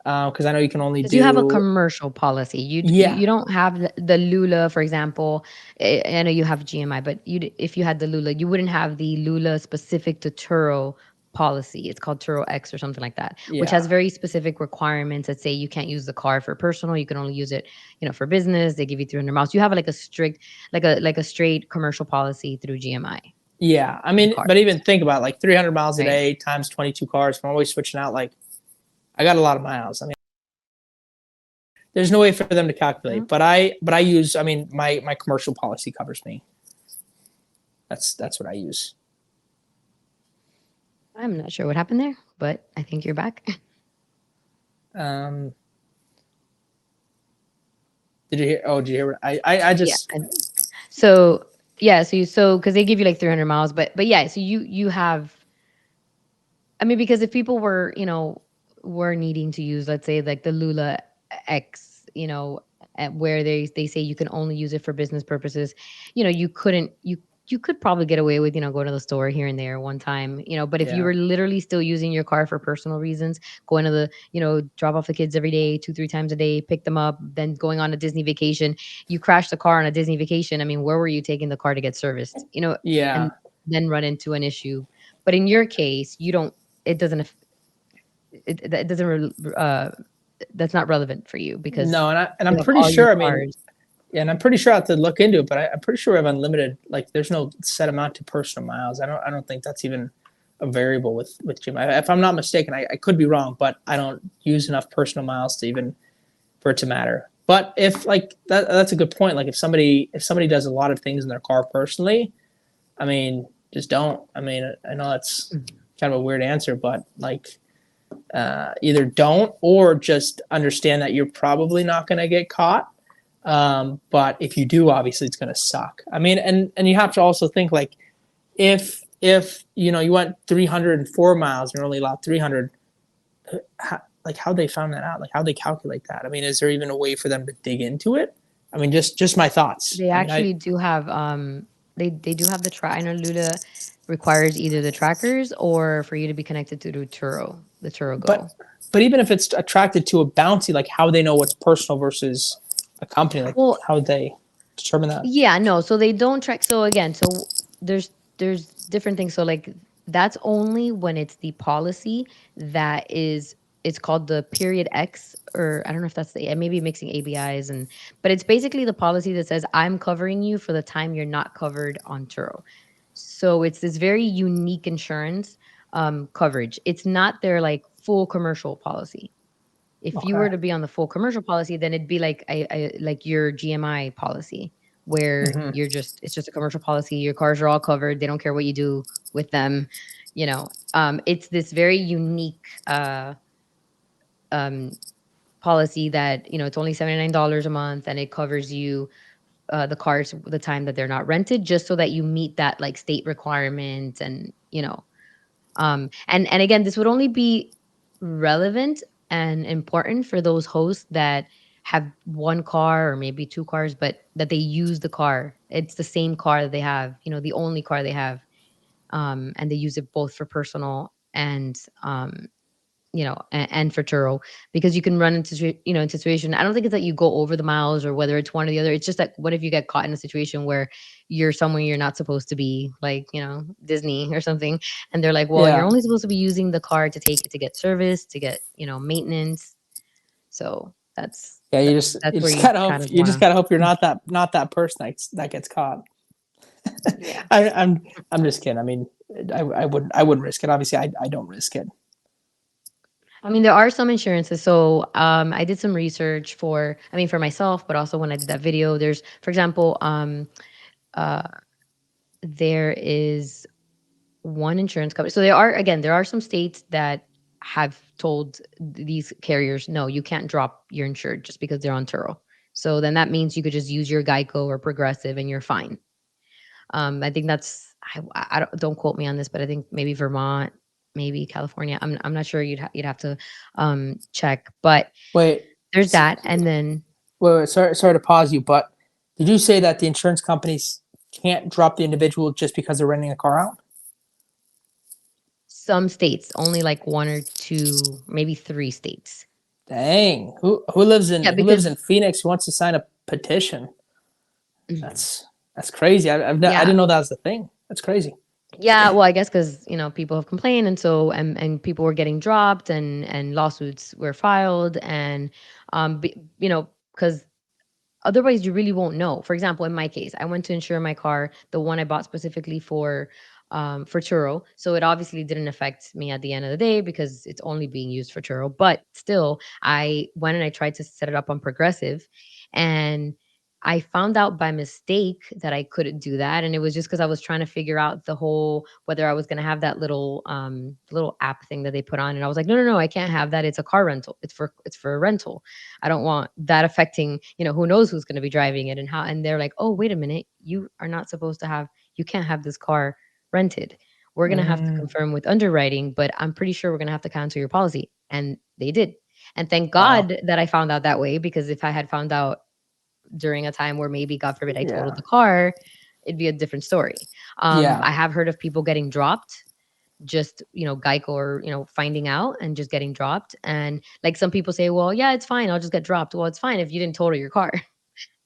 because I know you can only 'Cause you have a do. commercial policy. Yeah, You don't have the Lula, for example. I know you have GMI, but if you had the Lula, you wouldn't have the Lula specific to Turo policy. It's called Turo X or something like that, which yeah, has very specific requirements that say you can't use the car for personal. You can only use it, for business. They give you 300 miles. You have like a strict, like a straight commercial policy through GMI yeah. I for the mean, car, but even think about like 300 miles a right? day times 22 cars. I'm always switching out. Like I got a lot of miles. I mean, there's no way for them to calculate. No, But I use. I mean, my commercial policy covers me. That's what I use. I'm not sure what happened there, but I think you're back. Um, did you hear? Oh, did you hear? I Yeah. just. So yeah, because they give you like 300 miles, but yeah, so you have. I mean, because if people were needing to use, let's say, like the Lula X, where they say you can only use it for business purposes, you couldn't you could probably get away with, going to the store here and there one time, but if you Yeah, were literally still using your car for personal reasons, going to drop off the kids every day, 2, 3 times a day, pick them up, then going on a Disney vacation, you crash the car on a Disney vacation. I mean, where were you taking the car to get serviced? yeah. And then run into an issue. But in your case, you don't it doesn't it doesn't that's not relevant for you because No, and you I'm have pretty all your sure. I mean, cars. yeah, and I'm pretty sure I have to look into it, but I'm pretty sure we have unlimited. Like, there's no set amount to personal miles. I don't think that's even a variable with Jim. If I'm not mistaken, I could be wrong, but I don't use enough personal miles to even for it to matter. But if like that's a good point. Like if somebody does a lot of things in their car personally, I mean, just don't. I mean, I know that's Mhm. kind of a weird answer, but like either don't or just understand that you're probably not going to get caught. But if you do, obviously it's going to suck. I mean, and you have to also think like if you went 304 miles and you're only allowed 300, like how they found that out, like how they calculate that. I mean, is there even a way for them to dig into it? I mean, just my thoughts. They I mean, I actually do have they do have the I know Lula requires either the trackers or for you to be connected to the Turo but Go. but even if it's attracted to a bounty, like how they know what's personal versus a company, like Well, how they determine that. yeah, no, so they don't track. So again, there's different things. So like that's only when it's the policy that is it's called the period X, or I don't know if that's the maybe mixing ABIs, but it's basically the policy that says I'm covering you for the time you're not covered on Turo. So it's this very unique insurance coverage. It's not their like full commercial policy. If you Okay. were to be on the full commercial policy, then it'd be like like your GMI policy, where Mm-hmm. it's just a commercial policy. Your cars are all covered. They don't care what you do with them. It's this very unique um, policy that it's only $79 a month, and it covers you the cars the time that they're not rented, just so that you meet that like state requirement, and again, this would only be relevant and important for those hosts that have one car or maybe two cars, but that they use the car. It's the same car that they have, the only car they have, and they use it both for personal and and for Turo, because you can run into in situation. I don't think it's that you go over the miles or whether it's one or the other. It's just that what if you get caught in a situation where you're somewhere you're not supposed to be, like Disney or something, and they're like, well, you're Yeah. only supposed to be using the car to take it to get service, to get maintenance. So Yeah, you just that's you where just you gotta hope kind of you just want gotta hope you're to. not that person that gets caught. Yeah. I'm just kidding. I mean, I wouldn't risk it. Obviously, I don't risk it. I mean, there are some insurances. So I did some research for myself, but also when I did that video, there's, for example, uh, there is one insurance company. So there are some states that have told these carriers, no, you can't drop your insured just because they're on Turo. So then that means you could just use your Geico or Progressive and you're fine. I think that's, I don't quote me on this, but I think maybe Vermont. maybe California. I'm not sure. You'd have to check, but Wait, there's that, and then wait, sorry to pause you, but did you say that the insurance companies can't drop the individual just because they're renting a car out? some states, only like one or two, maybe three states. Dang, Yeah, who lives because in Phoenix who wants to sign a petition? That's that's crazy. I yeah, didn't know that was the thing. That's crazy. yeah. Well, I guess because people have complained, and so and people were getting dropped, and lawsuits were filed, and because otherwise, you really won't know. For example, in my case, I went to insure my car, the one I bought specifically for Turo. So it obviously didn't affect me at the end of the day because it's only being used for Turo. But still, I went and I tried to set it up on Progressive, and I found out by mistake that I couldn't do that, and it was just because I was trying to figure out the whole whether I was going to have that little app thing that they put on, and I was like, no, no, no, I can't have that. It's a car rental. It's for a rental. I don't want that affecting, who knows who's going to be driving it and how. And they're like, oh, wait a minute, you can't have this car rented. We're going to have to Mm, confirm with underwriting, but I'm pretty sure we're going to have to cancel your policy. And they did. And thank wow. God that I found out that way, because if I had found out during a time where maybe, God forbid, I totaled Yeah. the car, it'd be a different story. Yeah. I have heard of people getting dropped, just Geico, or finding out and just getting dropped. And like some people say, well, yeah, it's fine, I'll just get dropped. Well, it's fine if you didn't total your car.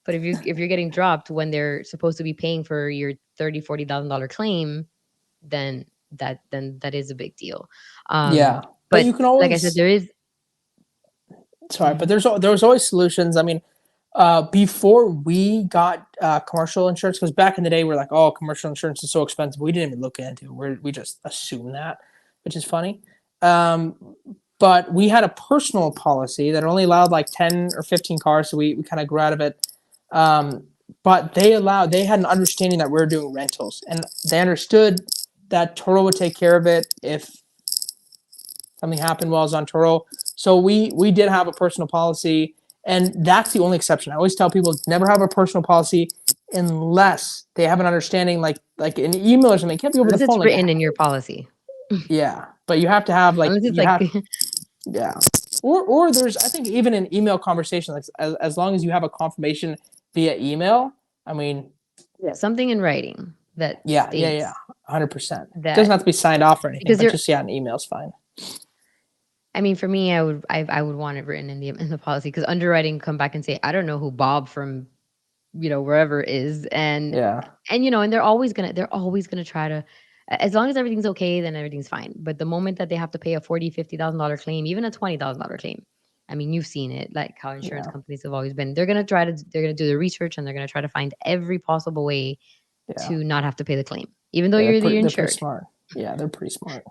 But if you're getting dropped when they're supposed to be paying for your 30-40 thousand dollar claim, then that is a big deal. Yeah. But But you can like I said, always there is. sorry, but Mhm. there was always solutions. I mean, before we got commercial insurance, because back in the day we're like, oh, commercial insurance is so expensive. We didn't even look into it. We just assume that, which is funny. Um, but we had a personal policy that only allowed like 10 or 15 cars, so we kind of grew out of it. Um, but they had an understanding that we are doing rentals, and they understood that Toro would take care of it if something happened while I was on Turo. So we did have a personal policy, and that's the only exception. I always tell people never have a personal policy unless they have an understanding, like an email or something. It can't be over the Unless phone. it's Like written in your policy. yeah, but you have to have like Unless it's you like have yeah, or there's I think even an email conversation, like as long as you have a confirmation via email. I mean, yeah, something in writing that yeah, states 100%. It doesn't that, have to be signed off or anything, because but you're just yeah, an email's fine. I mean, for me, I would want it written in the policy, because underwriting come back and say, I don't know who Bob from wherever is. Yeah, And they're always gonna try to, as long as everything's okay, then everything's fine. But the moment that they have to pay a 40-50 thousand dollar claim, even a $20,000 claim, I mean, you've seen it, like how insurance yeah, companies have always been. They're gonna do the research, and they're gonna try to find every possible way yeah. to not have to pay the claim, even though Yeah, you're the they're pretty insured. smart. Yeah, they're pretty smart.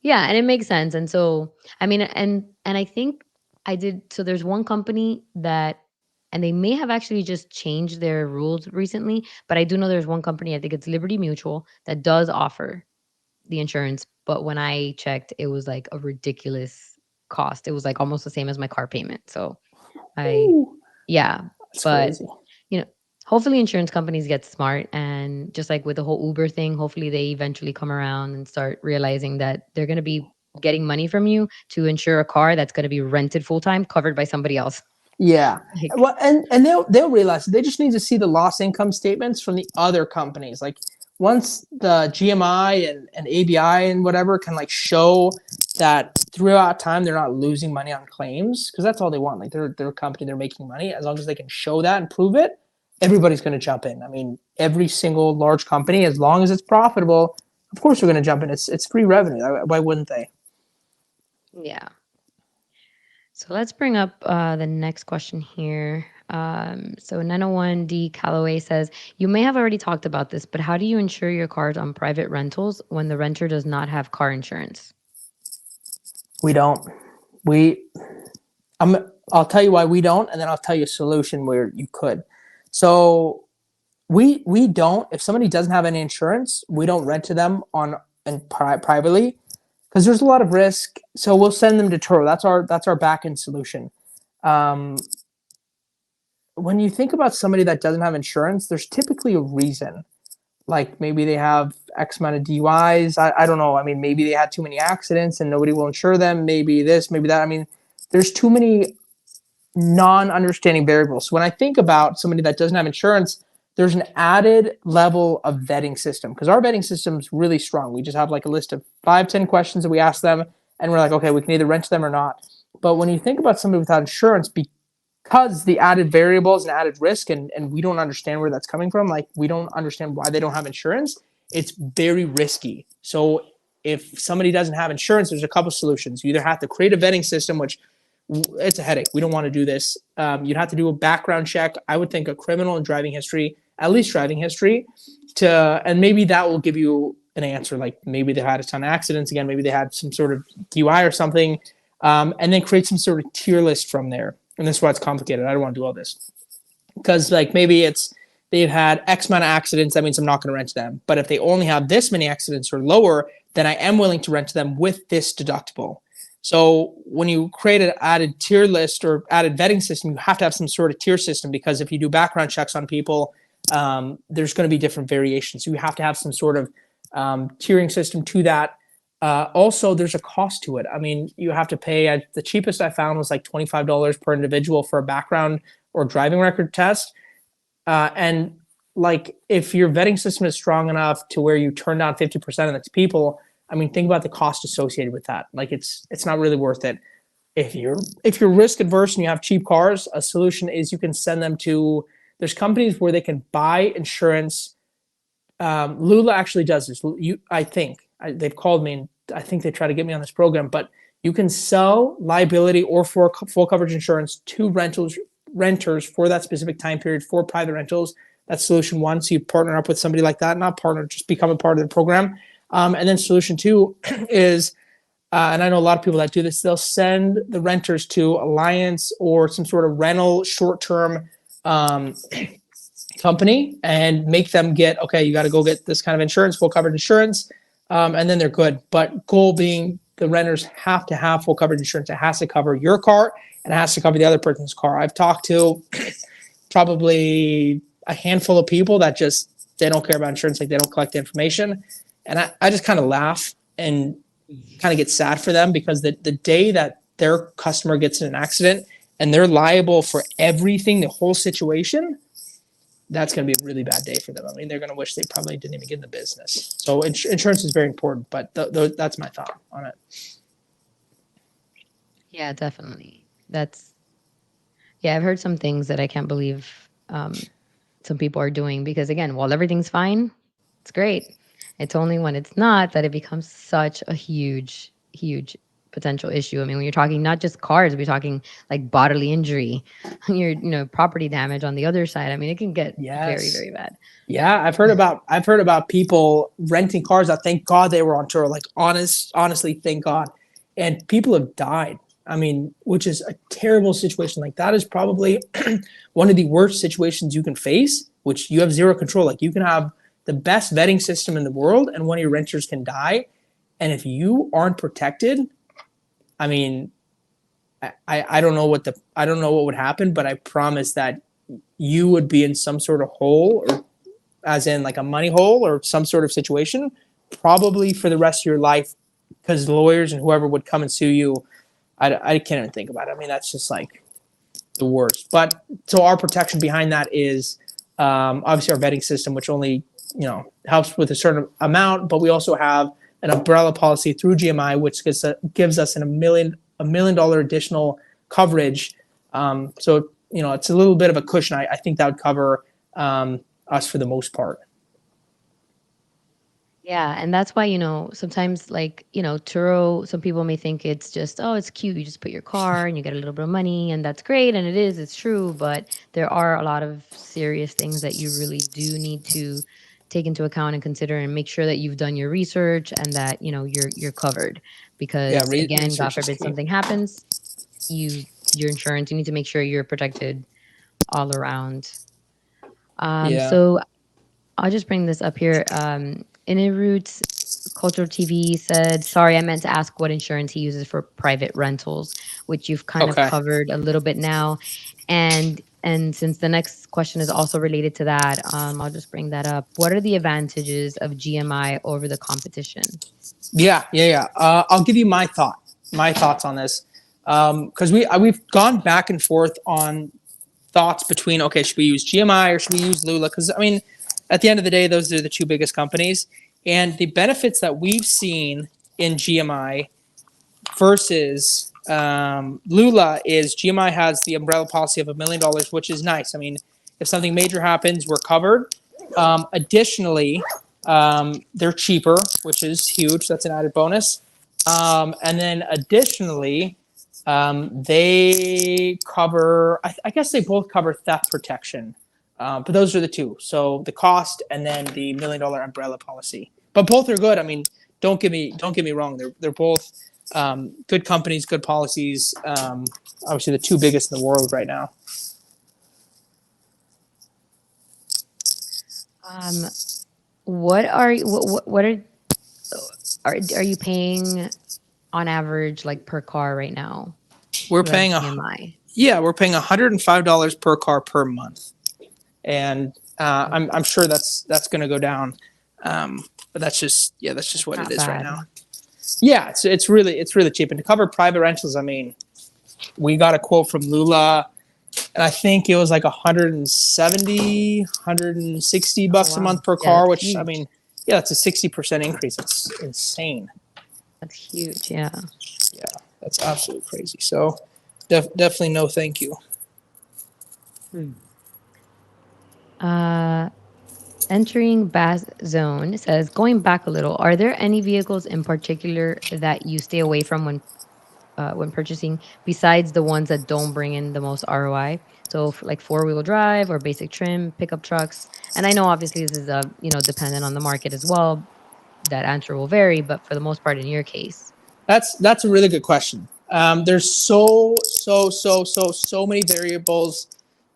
Yeah, and it makes sense. And so, I mean, and I think I did. So there's one company that, and they may have actually just changed their rules recently, but I do know there's one company, I think it's Liberty Mutual, that does offer the insurance. But when I checked, it was like a ridiculous cost. It was like almost the same as my car payment. So I, Ooh, yeah, that's but crazy. you know, hopefully insurance companies get smart, and just like with the whole Uber thing, hopefully they eventually come around and start realizing that they're going to be getting money from you to insure a car that's going to be rented full time, covered by somebody else. Yeah. Like, Well, and they'll realize they just need to see the lost income statements from the other companies. Like once the GMI and ABI and whatever can like show that throughout time they're not losing money on claims, because that's all they want. Like they're a company, they're making money. As long as they can show that and prove it, everybody's going to jump in. I mean, every single large company, as long as it's profitable, of course they're going to jump in. It's free revenue. Why wouldn't they? yeah. So let's bring up the next question here. So 901D Calloway says, you may have already talked about this, but how do you insure your cars on private rentals when the renter does not have car insurance? We don't. We I'm I'll tell you why we don't, and then I'll tell you a solution where you could. So we don't. If somebody doesn't have any insurance, we don't rent to them on and privately, because there's a lot of risk. So we'll send them to Turo. That's our back end solution. Um, when you think about somebody that doesn't have insurance, there's typically a reason. like maybe they have X amount of DUIs. I don't know. I mean, maybe they had too many accidents and nobody will insure them. Maybe this, maybe that. I mean, there's too many non-understanding variables. So when I think about somebody that doesn't have insurance, there's an added level of vetting system because our vetting system is really strong. We just have like a list of 5, 10 questions that we ask them, and we're like, okay, we can either rent them or not. But when you think about somebody without insurance, because the added variables and added risk, and we don't understand where that's coming from, like we don't understand why they don't have insurance, it's very risky. So if somebody doesn't have insurance, there's a couple solutions. You either have to create a vetting system, which it's a headache. We don't want to do this. You'd have to do a background check. I would think a criminal and driving history, at least driving history, and maybe that will give you an answer. Like maybe they had a ton of accidents again. Maybe they had some sort of DUI or something, and then create some sort of tier list from there. And this is why it's complicated. I don't want to do all this because like maybe it's they've had X amount of accidents. That means I'm not going to rent to them. But if they only have this many accidents or lower, then I am willing to rent to them with this deductible. So when you create an added tier list or added vetting system, you have to have some sort of tier system because if you do background checks on people, there's going to be different variations. So you have to have some sort of tiering system to that. Also, there's a cost to it. I mean, you have to pay. The cheapest I found was like $25 per individual for a background or driving record test. And like if your vetting system is strong enough to where you turn down 50% of the people, I mean, think about the cost associated with that. Like it's not really worth it. If you're risk adverse and you have cheap cars, a solution is you can send them to there's companies where they can buy insurance. Lula actually does this. I think they've called me and I think they try to get me on this program, but you can sell liability or for full coverage insurance to renters for that specific time period for private rentals. That's solution one. So you partner up with somebody like that, not partner, just become a part of the program. And then solution two is, and I know a lot of people that do this, they'll send the renters to Alliance or some sort of rental short-term company and make them get, okay, you got to go get this kind of insurance, full coverage insurance, and then they're good. But goal being the renters have to have full coverage insurance. It has to cover your car and it has to cover the other person's car. I've talked to probably a handful of people that just, they don't care about insurance, like they don't collect the information. And I just kind of laugh and kind of get sad for them because the day that their customer gets in an accident and they're liable for everything, the whole situation, that's going to be a really bad day for them. I mean, they're going to wish they probably didn't even get in the business. So insurance is very important, but that's my thought on it. Yeah, definitely. That's yeah. I've heard some things that I can't believe some people are doing because again, while everything's fine, it's great. It's only when it's not that it becomes such a huge, huge potential issue. I mean, when you're talking not just cars, we're talking like bodily injury, your property damage on the other side. I mean, it can get very, Yes. very bad. Yeah, I've heard about people renting cars that thank God they were on tour. Like honestly, thank God. And people have died. I mean, which is a terrible situation. Like that is probably one of the worst situations you can face, which you have zero control. Like you can have the best vetting system in the world and one of your renters can die. And if you aren't protected, I mean, I don't know I don't know what would happen, but I promise that you would be in some sort of hole or as in like a money hole or some sort of situation, probably for the rest of your life, because lawyers and whoever would come and sue you. I can't even think about it. I mean, that's just like the worst. But so our protection behind that is obviously our vetting system, which only helps with a certain amount, but we also have an umbrella policy through GMI, which gives us $1 million additional coverage. So it's a little bit of a cushion. I think that would cover us for the most part. Yeah, and that's why, sometimes like, Turo, some people may think it's just, oh, it's cute. You just put your car and you get a little bit of money and that's great. And it is, it's true. But there are a lot of serious things that you really do need to take into account and consider and make sure that you've done your research and that, you're covered. Yeah, Because again, God research is forbid key. something happens, your insurance, you need to make sure you're protected all around. Yeah. So I'll just bring this up here. Roots Cultural TV said, sorry, I meant to ask what insurance he uses for private rentals, which you've kind of Okay. covered a little bit now. And And since the next question is also related to that, I'll just bring that up. What are the advantages of GMI over the competition? Yeah. I'll give you my thoughts on this, because we've gone back and forth on thoughts between, okay, should we use GMI or should we use Lula? Because I mean, at the end of the day, those are the two biggest companies, and the benefits that we've seen in GMI versus Lula is GMI has the umbrella policy of $1 million, which is nice. I mean, if something major happens, we're covered. Additionally, they're cheaper, which is huge. That's an added bonus. And then additionally, they cover, I guess they both cover theft protection. But those are the two. So the cost and then the $1 million umbrella policy. But both are good. I mean, don't get me wrong. They're both good companies, good policies. Obviously, the two biggest in the world right now. Um, what are what are you paying on average like per car right now We're who have paying GMI? we're paying $105 per car per month, and I'm sure that's going to go down. But that's just That's what it not is right now. bad. Yeah, it's really cheap, and to cover private rentals, I mean, we got a quote from Lula, and I think it was like 170, 160 Oh bucks a wow. month per Yeah, car, that's which I mean, huge. yeah, that's a 60% increase. It's insane. That's huge. Yeah. Yeah, that's absolutely crazy. So definitely no thank you. Hmm. Uh, Entering Bass Zone says, going back a little, are there any vehicles in particular that you stay away from when purchasing, besides the ones that don't bring in the most ROI? So, like four-wheel drive or basic trim, pickup trucks. And I know obviously this is dependent on the market as well. That answer will vary, but for the most part, in your case, That's a really good question. There's so many variables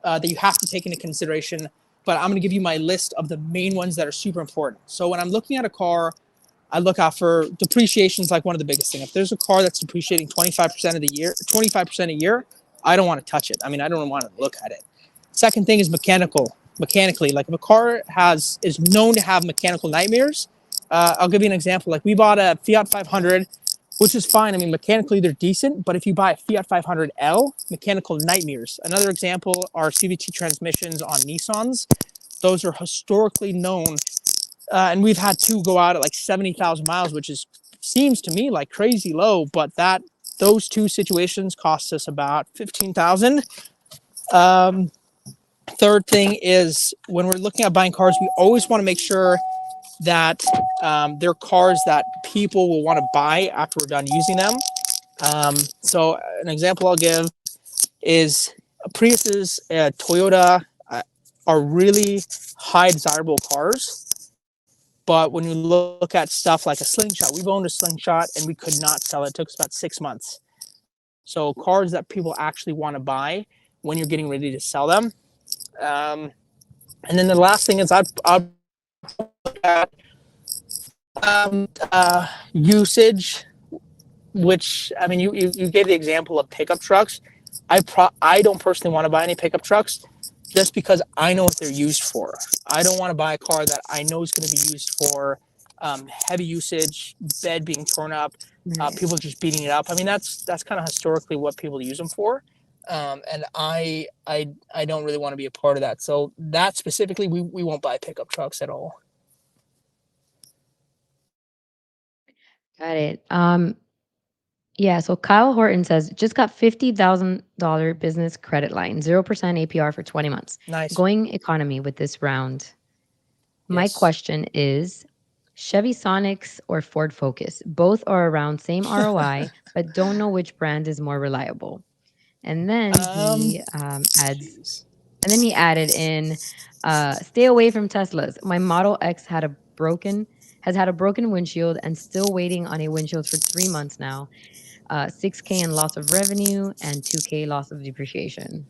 that you have to take into consideration. But I'm going to give you my list of the main ones that are super important. So when I'm looking at a car, I look out for depreciation is like one of the biggest things. If there's a car that's depreciating 25% of the year, 25% a year, I don't want to touch it. I mean, I don't want to look at it. Second thing is mechanically. Like if a car is known to have mechanical nightmares, I'll give you an example. Like we bought a Fiat 500, which is fine. I mean, mechanically they're decent, but if you buy a Fiat 500L, mechanical nightmares. Another example are CVT transmissions on Nissans. Those are historically known, and we've had two go out at like 70,000 miles, which is seems to me like crazy low. But those two situations cost us about 15,000. Um, Third thing is when we're looking at buying cars, we always want to make sure that they're cars that people will want to buy after we're done using them. So an example I'll give is Priuses, Toyota are really high desirable cars. But when you look at stuff like a Slingshot, we've owned a Slingshot and we could not sell it. It took us about 6 months. So cars that people actually want to buy when you're getting ready to sell them. Um, and then the last thing is I'd at usage, which I mean, you gave the example of pickup trucks. I don't personally want to buy any pickup trucks just because I know what they're used for. I don't want to buy a car that I know is going to be used for heavy usage, bed being torn up, right. people just beating it up. I mean, that's kind of historically what people use them for. And I don't really want to be a part of that. So that specifically, we won't buy pickup trucks at all. Got it. Yeah, so Kyle Horton says, just got $50,000 business credit line, 0% APR for 20 months. Nice. Going economy with this round. My Yes. question is Chevy Sonics or Ford Focus? Both are around same ROI, but don't know which brand is more reliable. And then um. adds, Jeez. and then he added in, stay away from Teslas. My Model X has had a broken windshield and still waiting on a windshield for 3 months now. 6K in loss of revenue and 2K loss of depreciation.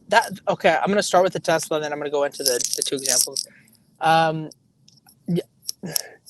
That okay. I'm gonna start with the Tesla, and then I'm gonna go into the two examples. Um,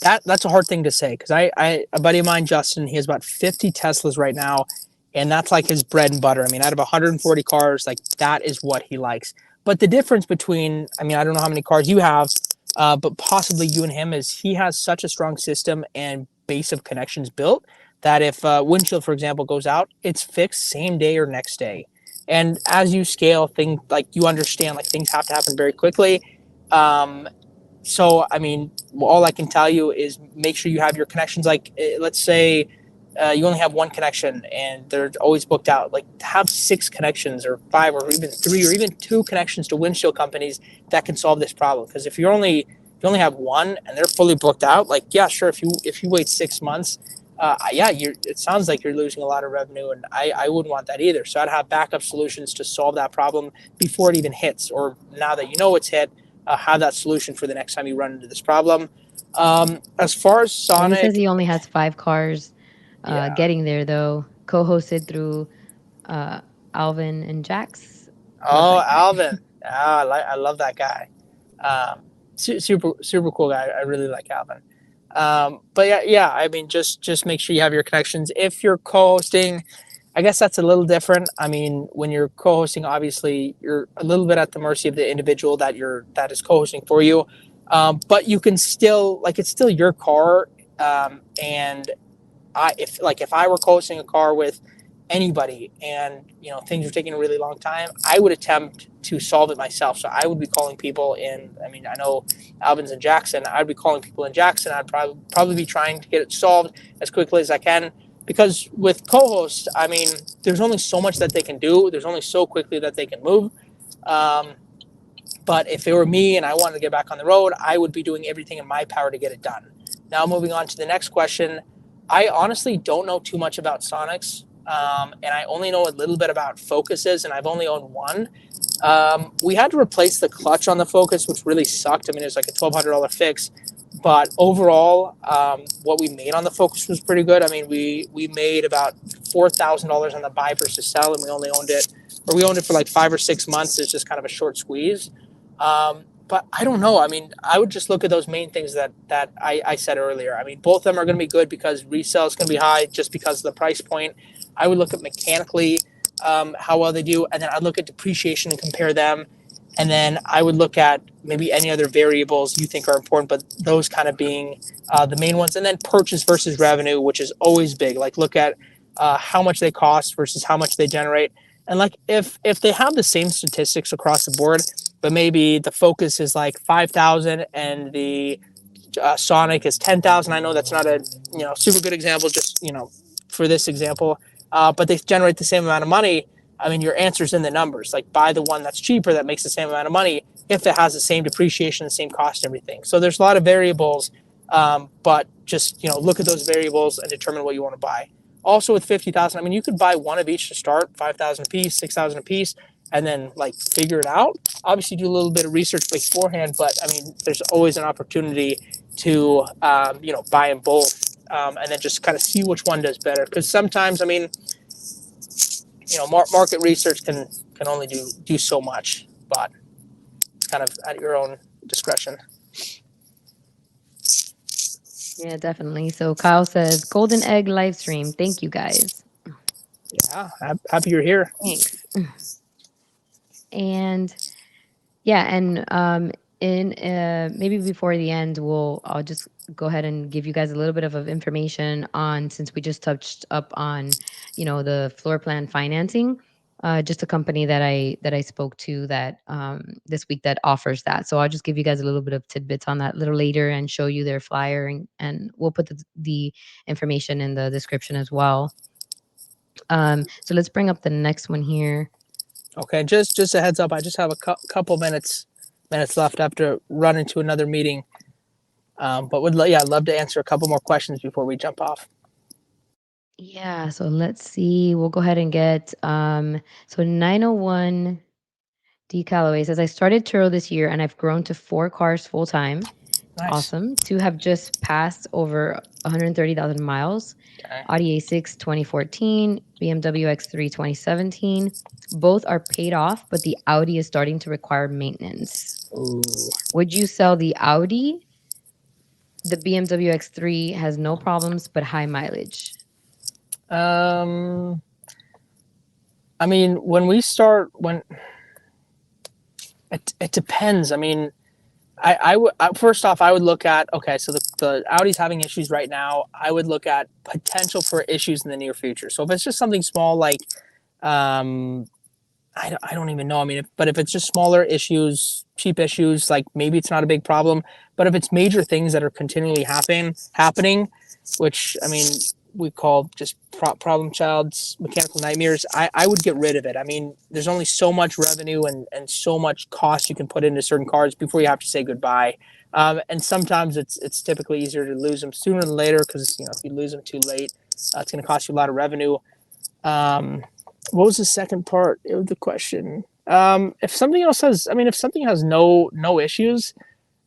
that's a hard thing to say because I a buddy of mine, Justin, he has about 50 Teslas right now, and that's like his bread and butter. I mean, out of 140 cars, like that is what he likes. But the difference between, I mean, I don't know how many cars you have, but possibly you and him is he has such a strong system and base of connections built that if windshield, for example, goes out, it's fixed same day or next day. And as you scale, things like you understand, like things have to happen very quickly. Um, so I mean, all I can tell you is make sure you have your connections. Like, let's say you only have one connection and they're always booked out. Like, have six connections or five or even three or even two connections to windshield companies that can solve this problem. Because if you only have one and they're fully booked out, like yeah, sure. If you wait 6 months, yeah, it sounds like you're losing a lot of revenue, and I wouldn't want that either. So I'd have backup solutions to solve that problem before it even hits, or now that you know it's hit, have that solution for the next time you run into this problem. As far as Yeah, he says Sonic, he only has 5 cars yeah. getting there, though, co-hosted through uh, Alvin and Jax. Love Oh, that guy. Alvin. I love that guy. Super cool guy. I really like Alvin. But yeah. I mean, just make sure you have your connections. If you're co-hosting, I guess that's a little different. I mean, when you're co-hosting, obviously you're a little bit at the mercy of the individual that is co-hosting for you. But you can still like it's still your car, and if I were coaching a car with anybody and things were taking a really long time, I would attempt to solve it myself. So I would be calling people in. I mean, I know Alvin's in Jackson. I'd be calling people in Jackson. I'd probably be trying to get it solved as quickly as I can. Because with co-hosts, I mean, there's only so much that they can do. There's only so quickly that they can move. Um, but if it were me and I wanted to get back on the road, I would be doing everything in my power to get it done. Now, moving on to the next question, I honestly don't know too much about Sonics, and I only know a little bit about Focuses, and I've only owned one. We had to replace the clutch on the Focus, which really sucked. I mean, it was like a $1,200 fix, but overall, what we made on the Focus was pretty good. I mean, we made about $4,000 on the buy versus sell, and we owned it for like 5 or 6 months. It's just kind of a short squeeze. But I don't know. I mean, I would just look at those main things that I said earlier. I mean, both of them are going to be good because resale is going to be high just because of the price point. I would look at mechanically how well they do, and then I'd look at depreciation and compare them. And then I would look at maybe any other variables you think are important, but those kind of being the main ones. And then purchase versus revenue, which is always big. Like look at how much they cost versus how much they generate. And like if they have the same statistics across the board, but maybe the Focus is like 5,000 and the Sonic is 10,000. I know that's not a super good example, just for this example, but they generate the same amount of money. I mean, your answer's in the numbers. Like buy the one that's cheaper that makes the same amount of money if it has the same depreciation, the same cost, everything. So there's a lot of variables, but just look at those variables and determine what you want to buy. Also with 50,000, I mean, you could buy one of each to start, 5,000 a piece, 6,000 a piece, and then like figure it out. Obviously, do a little bit of research beforehand, but I mean, there's always an opportunity to buy them both, and then just kind of see which one does better. Because sometimes, I mean, market research can only do so much, but it's kind of at your own discretion. Yeah, definitely. So Kyle says, Golden Egg live stream. Thank you guys. Yeah, happy you're here. Thanks. And yeah, and in maybe before the end, I'll just go ahead and give you guys a little bit of information on, since we just touched up on, the floor plan financing. Just a company that I spoke to that this week that offers that. So I'll just give you guys a little bit of tidbits on that a little later and show you their flyer, and we'll put the information in the description as well. So let's bring up the next one here. Okay, just a heads up. I just have a couple minutes left after running to another meeting. But I'd love to answer a couple more questions before we jump off. Yeah, so let's see. We'll go ahead and get so 901 D Calloway says I started Turo this year and I've grown to 4 cars full time. Nice. Awesome. 2 have just passed over 130,000 miles. Okay. Audi A6 2014, BMW X3 2017. Both are paid off, but the Audi is starting to require maintenance. Ooh. Would you sell the Audi? The BMW X3 has no problems but high mileage. Um, I mean, when we start, when it depends. I mean, first off, I would look at, okay, so the Audi's having issues right now. I would look at potential for issues in the near future. So if it's just something small like, um, I don't even know. I mean, but if it's just smaller issues, cheap issues, like maybe it's not a big problem. But if it's major things that are continually happening, which I mean, we call just problem child's mechanical nightmares, I would get rid of it. I mean, there's only so much revenue and so much cost you can put into certain cars before you have to say goodbye. And sometimes it's typically easier to lose them sooner than later because if you lose them too late, it's going to cost you a lot of revenue. Um, what was the second part of the question? If something else has, I mean, if something has no issues,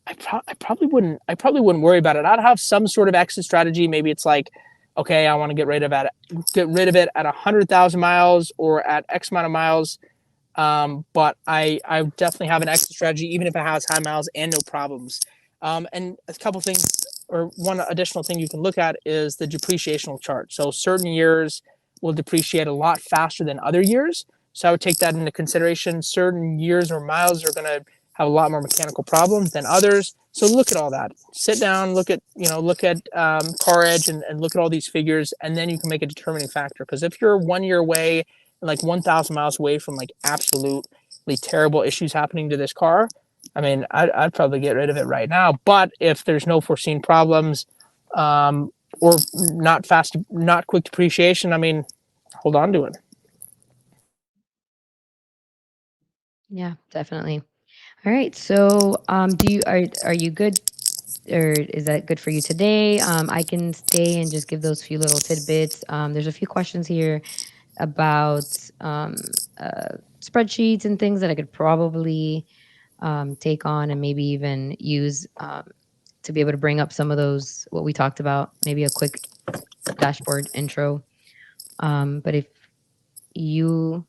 I probably wouldn't worry about it. I'd have some sort of exit strategy. Maybe it's like, okay, I want to get rid of it at 100,000 miles or at X amount of miles. But I definitely have an exit strategy, even if it has high miles and no problems. And a couple things, or one additional thing you can look at is the depreciational chart. So certain years will depreciate a lot faster than other years. So I would take that into consideration. Certain years or miles are going to have a lot more mechanical problems than others. So look at all that. Sit down, look at Car Edge and look at all these figures, and then you can make a determining factor. Because if you're 1 year away, like 1,000 miles away from like absolutely terrible issues happening to this car, I mean, I'd probably get rid of it right now. But if there's no foreseen problems, or not quick depreciation, I mean, hold on to it. Yeah, definitely. All right. So, do you are you good, or is that good for you today? I can stay and just give those few little tidbits. There's a few questions here about spreadsheets and things that I could probably take on and maybe even use to be able to bring up some of those what we talked about. Maybe a quick dashboard intro. But if you're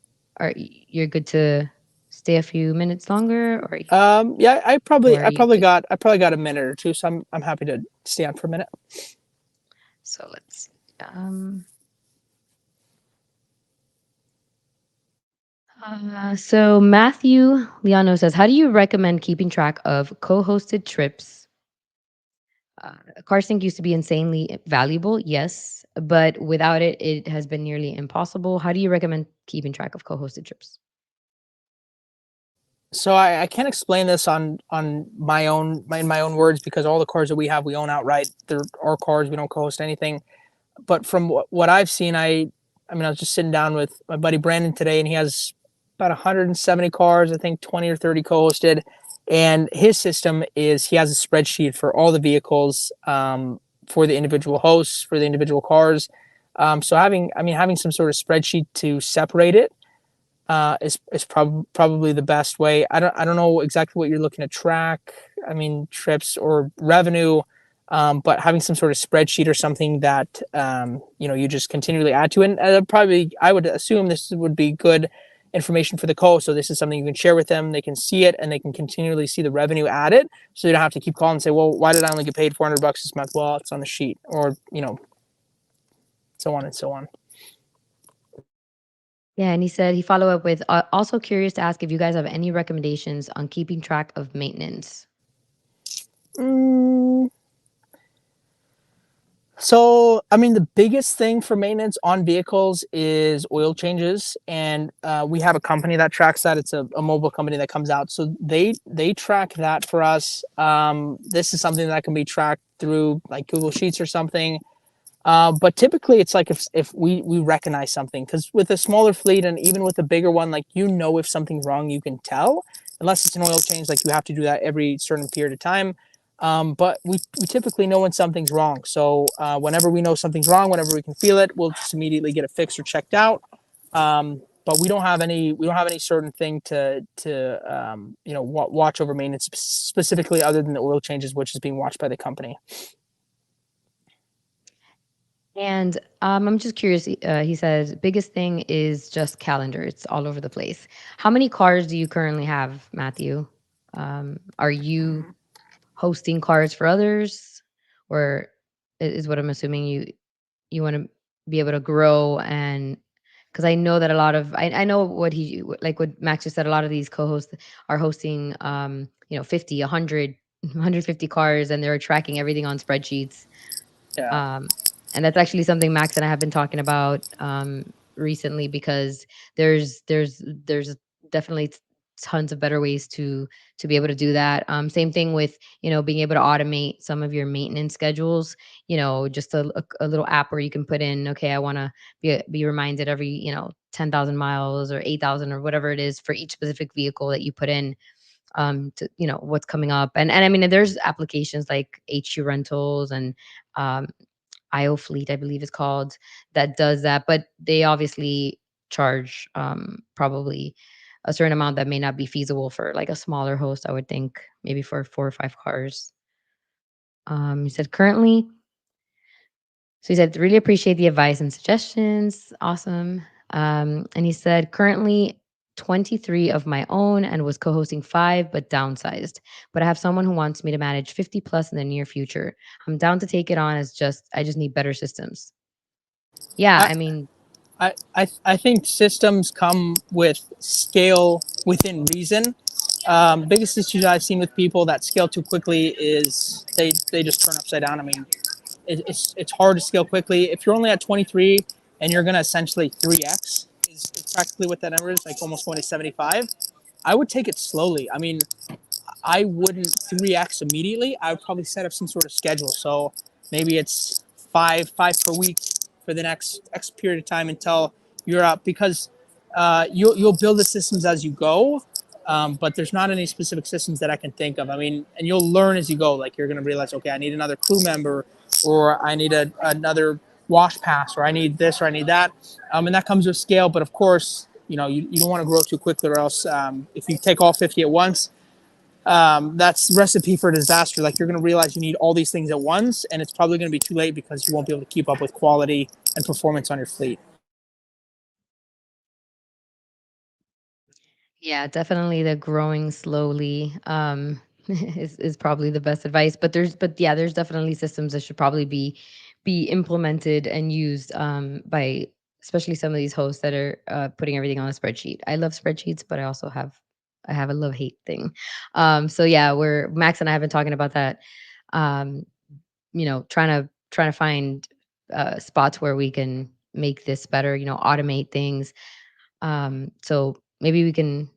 good to stay a few minutes longer, Yeah, or are you good? I probably got a minute or two, so I'm happy to stay on for a minute. So let's see. So Matthew Liano says, "How do you recommend keeping track of co-hosted trips? CarSync used to be insanely valuable, yes, but without it, it has been nearly impossible. How do you recommend keeping track of co-hosted trips?" So I can't explain this on my own words because all the cars that we have we own outright. They're our cars. We don't co-host anything. But from what I've seen, I mean, I was just sitting down with my buddy Brandon today, and he has about 170 cars, I think 20 or 30 co-hosted. And his system is he has a spreadsheet for all the vehicles, for the individual hosts, for the individual cars. So having some sort of spreadsheet to separate it is probably the best way. I don't know exactly what you're looking to track. I mean, trips or revenue, but having some sort of spreadsheet or something that you just continually add to, and probably I would assume this would be good information for the co. So this is something you can share with them. They can see it and they can continually see the revenue added. So you don't have to keep calling and say, well, why did I only get paid $400 this month? Well, it's on the sheet, or so on and so on. Yeah, and he said he followed up with, also curious to ask if you guys have any recommendations on keeping track of maintenance. Mm, So, I mean, the biggest thing for maintenance on vehicles is oil changes, and we have a company that tracks that. It's a mobile company that comes out, so they track that for us. This is something that can be tracked through like Google Sheets or something. But typically, it's like if we recognize something, because with a smaller fleet and even with a bigger one, like if something's wrong, you can tell. Unless it's an oil change, like you have to do that every certain period of time. But we typically know when something's wrong. So whenever we know something's wrong, whenever we can feel it, we'll just immediately get it fixed or checked out. But we don't have any certain thing to watch over maintenance specifically, other than the oil changes, which is being watched by the company. And I'm just curious. He says, biggest thing is just calendar. It's all over the place. How many cars do you currently have, Matthew? Are you hosting cars for others, or is what I'm assuming you want to be able to grow and because I know that a lot of I know what he like what Max just said. A lot of these co-hosts are hosting, 50, 100, 150 cars, and they're tracking everything on spreadsheets. Yeah. Um, and that's actually something Max and I have been talking about recently, because there's definitely tons of better ways to be able to do that. Same thing with being able to automate some of your maintenance schedules. Just a little app where you can put in, okay, I want to be reminded every 10,000 miles or 8,000 or whatever it is for each specific vehicle that you put in, to what's coming up. And I mean, there's applications like HU Rentals and um IO Fleet, I believe it's called, that does that, but they obviously charge probably a certain amount that may not be feasible for like a smaller host. I would think maybe for 4 or 5 cars. He said currently, so he said, really appreciate the advice and suggestions. Awesome. And he said, currently 23 of my own, and was co hosting five, but downsized. But I have someone who wants me to manage 50 plus in the near future. I'm down to take it on. I just need better systems. Yeah. I, I mean, I think systems come with scale within reason. Biggest issues I've seen with people that scale too quickly is they just turn upside down. I mean, it's hard to scale quickly. If you're only at 23 and you're going to essentially 3x is practically what that number is, like almost going to 75. I would take it slowly. I mean, I wouldn't 3x immediately. I would probably set up some sort of schedule. So maybe it's five per week for the next X period of time until you're up, because you'll build the systems as you go. But there's not any specific systems that I can think of. I mean, and you'll learn as you go. Like you're going to realize, okay, I need another crew member, or I need another wash pass, or I need this, or I need that. And that comes with scale. But of course, you don't want to grow too quickly, or else if you take all 50 at once, that's recipe for disaster. Like you're going to realize you need all these things at once, and it's probably going to be too late because you won't be able to keep up with quality and performance on your fleet. yeah, definitely the growing slowly is probably the best advice. But yeah, there's definitely systems that should probably be implemented and used by especially some of these hosts that are putting everything on a spreadsheet. I love spreadsheets, but I have a love hate thing. So yeah, we're Max and I have been talking about that. Um, trying to find spots where we can make this better. Automate things, so maybe we can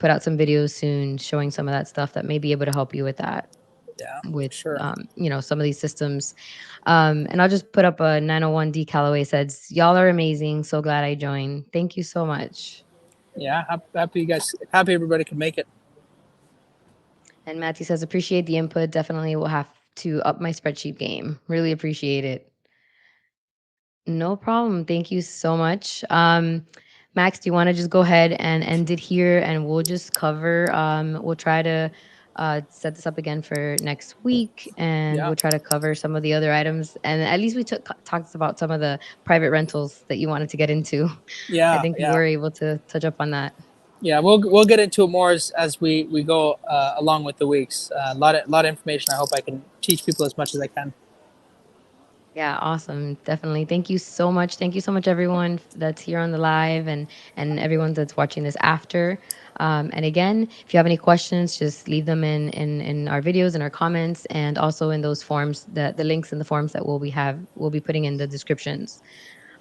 put out some videos soon showing some of that stuff that may be able to help you with that, Yeah, with for sure. some of these systems. And I'll just put up a 901 D Calloway says, y'all are amazing. So glad I joined. Thank you so much. Yeah, happy you guys, happy everybody could make it. And Matthew says, appreciate the input. Definitely will have to up my spreadsheet game. Really appreciate it. No problem. Thank you so much. Max, do you want to just go ahead and end it here, and we'll just cover, we'll try to set this up again for next week, and Yeah, we'll try to cover some of the other items. And at least we talked about some of the private rentals that you wanted to get into. I yeah, think we yeah, were able to touch up on that. yeah. We'll get into it more as we go along with the weeks. A lot of information. I hope I can teach people as much as I can. Yeah, awesome. Definitely. Thank you so much. Thank you so much, everyone that's here on the live, and everyone that's watching this after. And again, if you have any questions, just leave them in our videos and our comments, and also in those forms, the links in the forms that we'll be putting in the descriptions.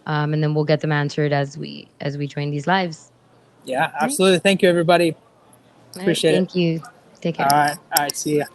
And then we'll get them answered as we join these lives. Yeah, All right. absolutely. Thank you, everybody. All right. Appreciate it. Thank you. Take All care. right, all right. See ya.